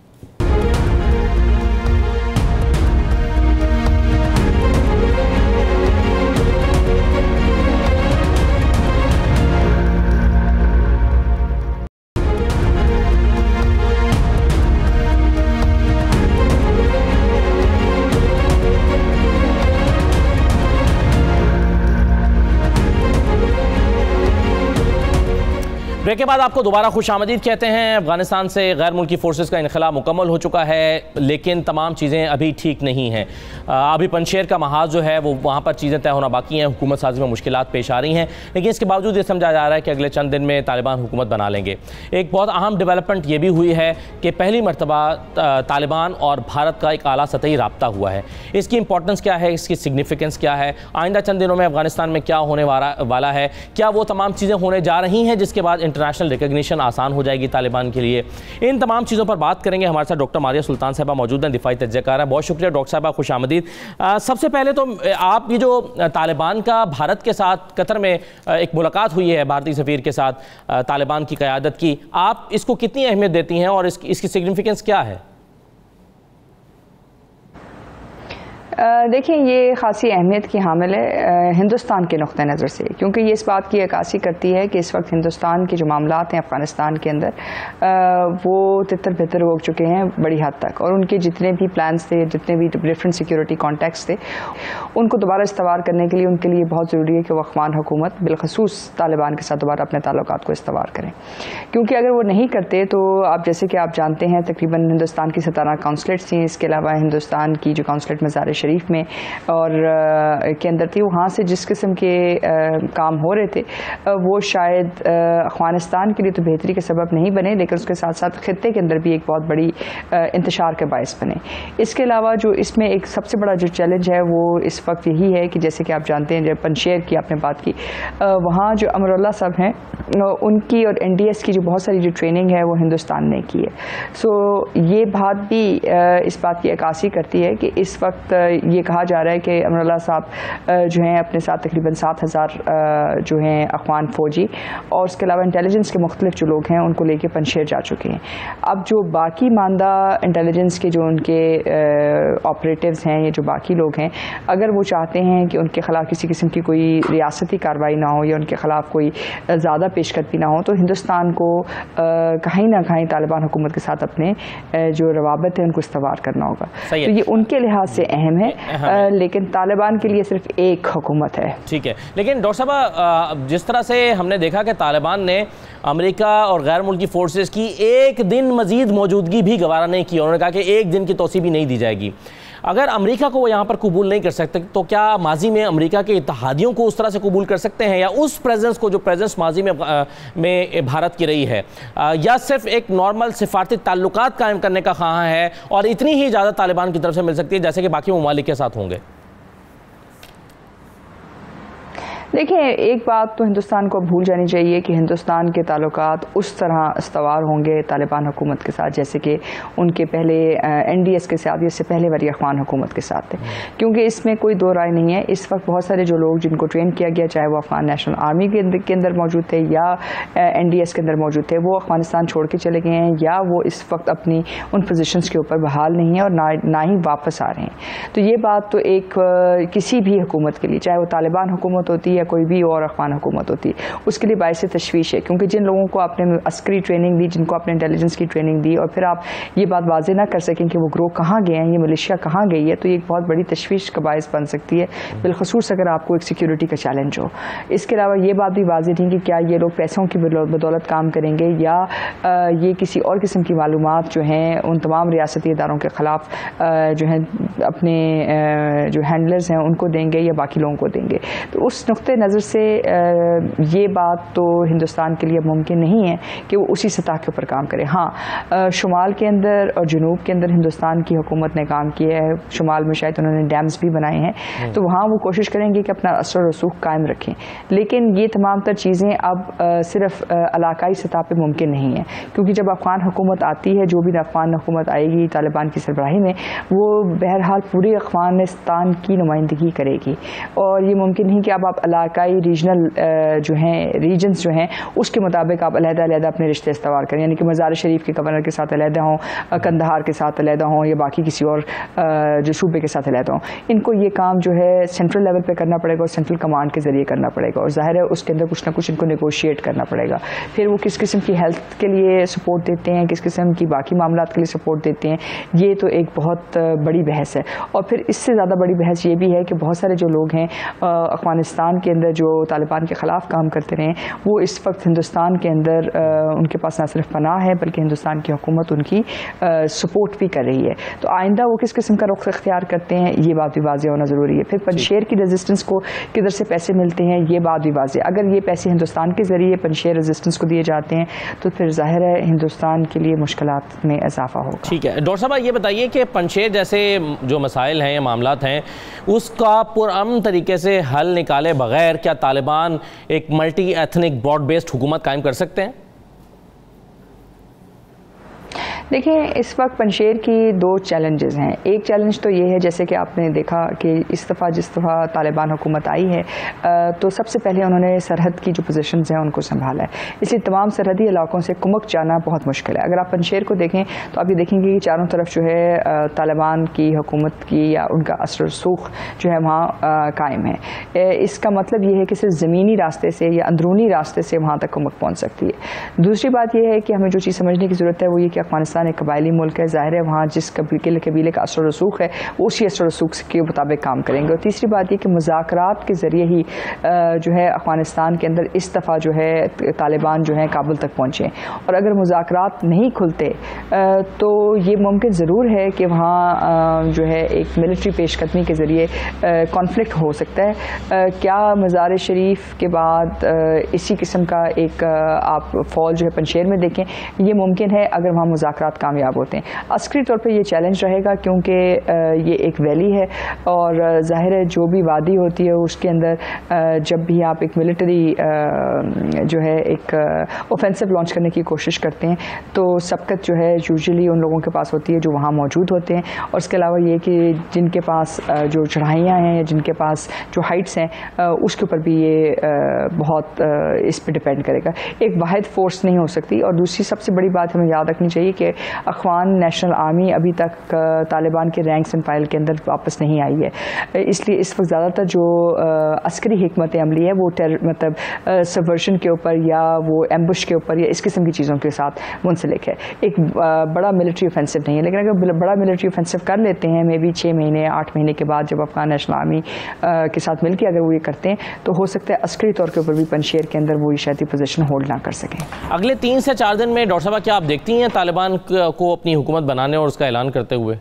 ब्रेक के बाद आपको दोबारा खुशामदीद कहते हैं। अफगानिस्तान से गैर मुल्की फोर्सेस का इनखला मुकम्मल हो चुका है, लेकिन तमाम चीज़ें अभी ठीक नहीं हैं। अभी पंजशेर का महाज जो है वो वहाँ पर चीज़ें तय होना बाकी हैं। हुकूमत साजी में मुश्किलात पेश आ रही हैं, लेकिन इसके बावजूद ये समझा जा रहा है कि अगले चंद दिन में तालिबान हुकूमत बना लेंगे। एक बहुत अहम डेवलपमेंट ये भी हुई है कि पहली मरतबा तालिबान और भारत का एक आला सतही रब्ता हुआ है। इसकी इंपॉर्टेंस क्या है, इसकी सिग्निफिकेंस क्या है, आइंदा चंद दिनों में अफगानिस्तान में क्या होने वाला है, क्या वो तमाम चीज़ें होने जा रही हैं जिसके बाद इंटरनेशनल रिकग्निशन आसान हो जाएगी तालिबान के लिए। इन तमाम चीज़ों पर बात करेंगे। हमारे साथ डॉक्टर मारिया सुल्तान साहबा मौजूद हैं, दिफाई तज्ज़ियाकार हैं। बहुत शुक्रिया डॉक्टर साहबा, खुशामदीद। सबसे पहले तो आप ये जो तालिबान का भारत के साथ कतर में एक मुलाकात हुई है भारतीय सफ़ीर के साथ तालिबान की क़यादत की, आप इसको कितनी अहमियत देती हैं और इसकी सिग्निफिकेंस क्या है? देखिए, ये खासी अहमियत की हामिल है हिंदुस्तान के नुक़्ते नज़र से, क्योंकि ये इस बात की अक्कासी करती है कि इस वक्त हिंदुस्तान के जो मामलात हैं अफ़गानिस्तान के अंदर वो तितर बितर हो चुके हैं बड़ी हद तक, और उनके जितने भी प्लान्स थे, जितने भी डिफरेंट सिक्योरिटी कॉन्टेक्स्ट थे, उनको दोबारा इस्तवार करने के लिए उनके लिए बहुत ज़रूरी है कि वो अफ़गान हुकूमत बिलखसूस तालिबान के साथ दोबारा अपने ताल्लुकात को इस्तवार करें। क्योंकि अगर वो नहीं करते तो आप जैसे कि आप जानते हैं तकरीबन हिंदुस्तान की 17 काउंसलेट्स थी। इसके अलावा हिंदुस्तान की जो काउंसलेट मज़ार शरीफ में और के अंदर थी, वहाँ से जिस किस्म के काम हो रहे थे वो शायद अफ़गानिस्तान के लिए तो बेहतरी का सबब नहीं बने, लेकिन उसके साथ साथ ख़ित्ते के अंदर भी एक बहुत बड़ी इंतशार का बायस बने। इसके अलावा जो इसमें एक सबसे बड़ा जो चैलेंज है वो इस वक्त यही है कि जैसे कि आप जानते हैं, जब पंजशेर की आपने बात की, वहाँ जो अमरुल्लाह साहब हैं उनकी और NDS की जो बहुत सारी जो ट्रेनिंग है वो हिंदुस्तान ने की है। सो ये बात भी इस बात की अक्कासी करती है कि इस वक्त ये कहा जा रहा है कि अमरुल्लाह साहब जो हैं अपने साथ तकरीबन 7000 जो हैं अफ़गान फ़ौजी और उसके अलावा इंटेलिजेंस के मुख्तलिफ जो लोग हैं उनको लेके पंजशेर जा चुके हैं। अब जो बाकी मानदा इंटेलिजेंस के जो उनके ऑपरेटिव्स हैं, ये जो बाकी लोग हैं, अगर वो चाहते हैं कि उनके ख़िलाफ़ किसी किस्म की कोई रियासती कार्रवाई ना हो या उनके ख़िलाफ़ कोई ज़्यादा पेशकदमी ना हो, तो हिंदुस्तान को कहीं ना कहीं तालिबान हुकूमत के साथ अपने जो रवाबत है उनको इस्तवार करना होगा। तो ये उनके लिहाज से अहम है, लेकिन तालिबान के लिए सिर्फ एक हुकूमत है। ठीक है, लेकिन डॉक्टर साहब जिस तरह से हमने देखा कि तालिबान ने अमेरिका और गैर मुल्की फोर्सेस की एक दिन मजीद मौजूदगी भी गवारा नहीं की, उन्होंने कहा कि एक दिन की तोसी भी नहीं दी जाएगी। अगर अमेरिका को वो यहाँ पर कबूल नहीं कर सकते तो क्या माजी में अमेरिका के इत्तेहादियों को उस तरह से कबूल कर सकते हैं, या उस प्रेजेंस को जो प्रेजेंस माजी में भारत की रही है, या सिर्फ एक नॉर्मल सिफारती ताल्लुकात कायम करने का ख्वाह है और इतनी ही इजाज़त तालिबान की तरफ से मिल सकती है जैसे कि बाकी ममालिक के साथ होंगे? देखिए, एक बात तो हिंदुस्तान को भूल जानी चाहिए कि हिंदुस्तान के ताल्लुकात उस तरह इस्तवार होंगे तालिबान हुकूमत के साथ जैसे कि उनके पहले NDS के साथ, इससे पहले वाली अफ़गान हुकूमत के साथ थे, क्योंकि इसमें कोई दो राय नहीं है। इस वक्त बहुत सारे जो लोग जिनको ट्रेन किया गया, चाहे वो अफ़गान नेशनल आर्मी के अंदर मौजूद थे या NDS के अंदर मौजूद थे, वो अफ़गानिस्तान छोड़ के चले गए हैं या वो इस वक्त अपनी उन पोजीशंस के ऊपर बहाल नहीं है और ना ही वापस आ रहे हैं। तो ये बात तो एक किसी भी हुकूमत के लिए, चाहे वो तालिबान हुकूमत होती है या कोई भी और अफ़गान हुकूमत होती है, उसके लिए बायस तशवीश है, क्योंकि जिन लोगों को आपने अस्करी ट्रेनिंग दी, जिनको आपने इंटेलिजेंस की ट्रेनिंग दी और फिर आप ये बात वाज़ेह ना कर सकें कि वो ग्रोह कहाँ गए हैं, ये मिलिशिया कहाँ गई है, तो ये एक बहुत बड़ी तशवीश का बायस बन सकती है, बिलखसूस अगर आपको एक सिक्योरिटी का चैलेंज हो। इसके अलावा ये बात भी वाज़ेह नहीं कि क्या ये लोग पैसों की बदौलत काम करेंगे या ये किसी और किस्म की मालूमात जो हैं उन तमाम रियासती इदारों के ख़िलाफ़ जो हैं अपने जो हैंडलर्स हैं उनको देंगे या बाकी लोगों को देंगे। तो उस नुक्ते नज़र से ये बात तो हिंदुस्तान के लिए मुमकिन नहीं है कि वो उसी सतह के ऊपर काम करे। हाँ, शुमाल के अंदर और जनूब के अंदर हिंदुस्तान की हुकूमत ने काम किया है, शुमाल में शायद उन्होंने डैम्स भी बनाए हैं, तो वहाँ वो कोशिश करेंगे कि अपना असर रसूख कायम रखें। लेकिन ये तमाम तर चीज़ें अब सिर्फ इलाकाई सतह पर मुमकिन नहीं है, क्योंकि जब अफगान हुकूमत आती है, जो भी अफगान हुकूमत आएगी तालिबान की सरबराही में, वो बहरहाल पूरे अफगानिस्तान की नुमाइंदगी करेगी। और ये मुमकिन नहीं कि अब आप इलाकाई रीजनल जो हैं रीजन्स जो हैं उसके मुताबिक आप अलग-अलग अपने रिश्ते इस्तेमाल करें, यानी कि मज़ार शरीफ के गवर्नर के साथ अलग हों, कंदहार के साथ अलग हों, या बाकी किसी और जो सूबे के साथ अलग हों। इनको ये काम जो है सेंट्रल लेवल पे करना पड़ेगा और सेंट्रल कमांड के ज़रिए करना पड़ेगा, और ज़ाहिर है उसके अंदर कुछ ना कुछ इनको नेगोशिएट करना पड़ेगा। फिर वो किस किस्म की हेल्थ के लिए सपोर्ट देते हैं, किस किस्म की बाकी मामलात के लिए सपोर्ट देते हैं, ये तो एक बहुत बड़ी बहस है। और फिर इससे ज़्यादा बड़ी बहस ये भी है कि बहुत सारे जो लोग हैं अफगानिस्तान के अंदर जो तालिबान के ख़िलाफ़ काम करते रहे, वो इस वक्त हिंदुस्तान के अंदर उनके पास ना सिर्फ पनाह है बल्कि हिंदुस्तान की हुकूमत उनकी सपोर्ट भी कर रही है। तो आइंदा वो किस किस्म का रुख इख्तियार करते हैं, ये बात भी वाज़ेह होना ज़रूरी है। फिर पंजशेर की रेजिस्टेंस को किधर से पैसे मिलते हैं, ये बात भी वाज़ेह। अगर ये पैसे हिंदुस्तान के ज़रिए पंजशेर रेजिस्टेंस को दिए जाते हैं तो फिर ज़ाहिर है हिंदुस्तान के लिए मुश्किलात में इजाफा होगा। ठीक है डॉक्टर साहब, ये बताइए कि पंजशेर जैसे जो मसाइल हैं या मामलात हैं उसका पुरअमन तरीके से हल निकाले बगैर क्या तालिबान एक मल्टी एथनिक ब्रॉड बेस्ड हुकूमत कायम कर सकते हैं? देखिए, इस वक्त पंजशेर की दो चैलेंजेस हैं। एक चैलेंज तो ये है, जैसे कि आपने देखा कि इस दफ़ा जिस दफ़ा तालिबान हुकूमत आई है तो सबसे पहले उन्होंने सरहद की जो पोजीशंस हैं उनको संभाला है, इसलिए तमाम सरहदी इलाकों से कुमक जाना बहुत मुश्किल है। अगर आप पंजशेर को देखें तो आप ये देखेंगे कि चारों तरफ जो है तालिबान की हुकूमत की या उनका असर रसूख जो है वहाँ कायम है। इसका मतलब ये है कि सिर्फ ज़मीनी रास्ते से या अंदरूनी रास्ते से वहाँ तक कुमक पहुँच सकती है। दूसरी बात यह है कि हमें जो चीज़ समझने की ज़रूरत है वो ये कि अफगानिस्तान एक कबायली मुल्क है, ज़ाहिर है वहाँ जिस कबीले का असर रसूख है वो उसी असर रसूख के मुताबिक काम करेंगे। और तीसरी बात ये कि मुज़ाकरात के ज़रिए ही जो है अफगानिस्तान के अंदर इस दफ़ा जो है तालिबान जो है काबुल तक पहुँचे, और अगर मुज़ाकरात नहीं खुलते तो ये मुमकिन ज़रूर है कि वहाँ जो है एक मिलिट्री पेशकदमी के ज़रिए कॉन्फ्लिक्ट हो सकता है। क्या मज़ार शरीफ के बाद इसी किस्म का एक आप फौज जो है पंजशेर में देखें, ये मुमकिन है अगर वहाँ मुज़ाकरात कामयाब होते हैं। अस्करी तौर पे ये चैलेंज रहेगा क्योंकि ये एक वैली है और ज़ाहिर है जो भी वादी होती है उसके अंदर जब भी आप एक मिलिट्री जो है एक ऑफेंसिव लॉन्च करने की कोशिश करते हैं तो सबकत जो है यूजुअली उन लोगों के पास होती है जो वहाँ मौजूद होते हैं। और इसके अलावा ये कि जिनके पास जो चढ़ाइयाँ हैं या जिनके पास जो हाइट्स हैं उसके ऊपर भी ये बहुत इस पर डिपेंड करेगा, एक वाहिद फोर्स नहीं हो सकती। और दूसरी सबसे बड़ी बात हमें याद रखनी चाहिए कि अफगान नेशनल आर्मी अभी तक तालिबान के रैंक्स एंड फाइल के अंदर वापस नहीं आई है, इसलिए इस वक्त ज़्यादातर जो अस्करी हिकमत अमली है वो मतलब सबवर्शन के ऊपर या वो एम्बुश के ऊपर या इस किस्म की चीज़ों के साथ मुंसलिक है। एक बड़ा मिलिट्री ऑफेंसिव नहीं है, लेकिन अगर बड़ा मिलिट्री ऑफेंसिव कर लेते हैं मे बी 6 महीने 8 महीने के बाद जब अफगान नेशनल आर्मी के साथ मिलकर अगर वो ये करते हैं तो हो सकता है अस्करी तौर के ऊपर भी पंजशेर के अंदर वो शायद पोजीशन होल्ड ना कर सकें। अगले 3 से 4 दिन में डॉक्टर साहब क्या आप देखती हैं तालिबान को अपनी हुकूमत बनाने और उसका ऐलान करते हुए?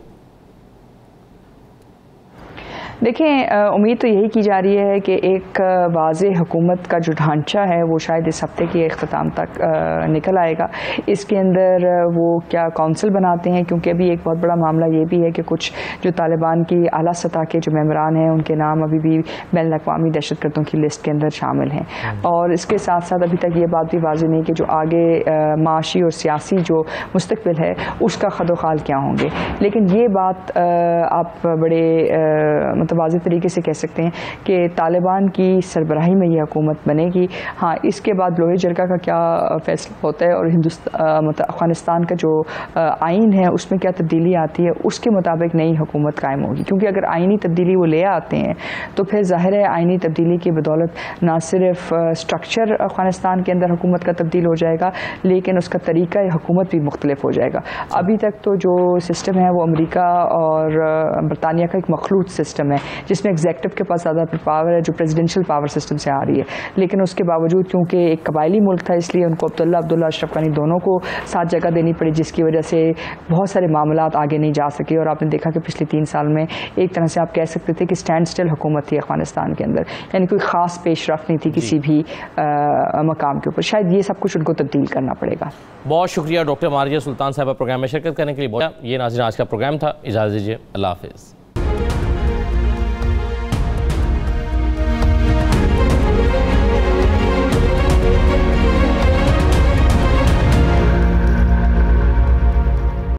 देखिए, उम्मीद तो यही की जा रही है कि एक वाज़ेह हुकूमत का जो ढांचा है वो शायद इस हफ्ते के अख्ताम तक निकल आएगा। इसके अंदर वो क्या काउंसिल बनाते हैं, क्योंकि अभी एक बहुत बड़ा मामला ये भी है कि कुछ जो तालिबान की आला सतह के जो मेम्बरान हैं उनके नाम अभी भी बैनुल अक़वामी दहशतगर्दों की लिस्ट के अंदर शामिल हैं। और इसके साथ साथ अभी तक ये बात भी वाज़ेह नहीं कि जो आगे माशी और सियासी जो मुस्तक़बिल है उसका खदोखाल क्या होंगे। लेकिन ये बात आप बड़े वाज़ेह तरीके से कह सकते हैं कि तालिबान की सरबराही में यह हुकूमत बनेगी। हाँ, इसके बाद लोहे जरगा का क्या फैसला होता है और मतलब अफ़गानिस्तान का जो आइन है उसमें क्या तब्दीली आती है उसके मुताबिक नई हुकूमत कायम होगी। क्योंकि अगर आइनी तब्दीली वो ले आते हैं तो फिर ज़ाहिर है आइनी तब्दीली की बदौलत ना सिर्फ स्ट्रक्चर अफ़गानिस्तान के अंदर हुकूमत का तब्दील हो जाएगा लेकिन उसका तरीका हुकूमत भी मुख्तलिफ हो जाएगा। अभी तक तो जो सिस्टम है वो अमेरिका और बरतानिया का एक मखलूत सिस्टम है, जिसमें एग्जेक्टिव के पास ज़्यादा पावर है, जो प्रेसिडेंशियल पावर सिस्टम से आ रही है। लेकिन उसके बावजूद क्योंकि एक कबायली मुल्क था, इसलिए उनको अब्दुल्ला अशरफ गानी दोनों को साथ जगह देनी पड़ी, जिसकी वजह से बहुत सारे मामलात आगे नहीं जा सके। और आपने देखा कि पिछले 3 साल में एक तरह से आप कह सकते थे कि स्टैंड स्टिल हुकूमत थी अफगानिस्तान के अंदर, यानी कोई ख़ास पेशरफ नहीं थी किसी भी मकाम के ऊपर। शायद ये सब कुछ उनको तब्दील करना पड़ेगा। बहुत शुक्रिया डॉक्टर मारिया सुल्तान साहबा प्रोग्राम में शिरकत करने के लिए। ये नाज़रीन आज का प्रोग्राम था, इजाज़त दीजिए, अल्लाह हाफ़िज़।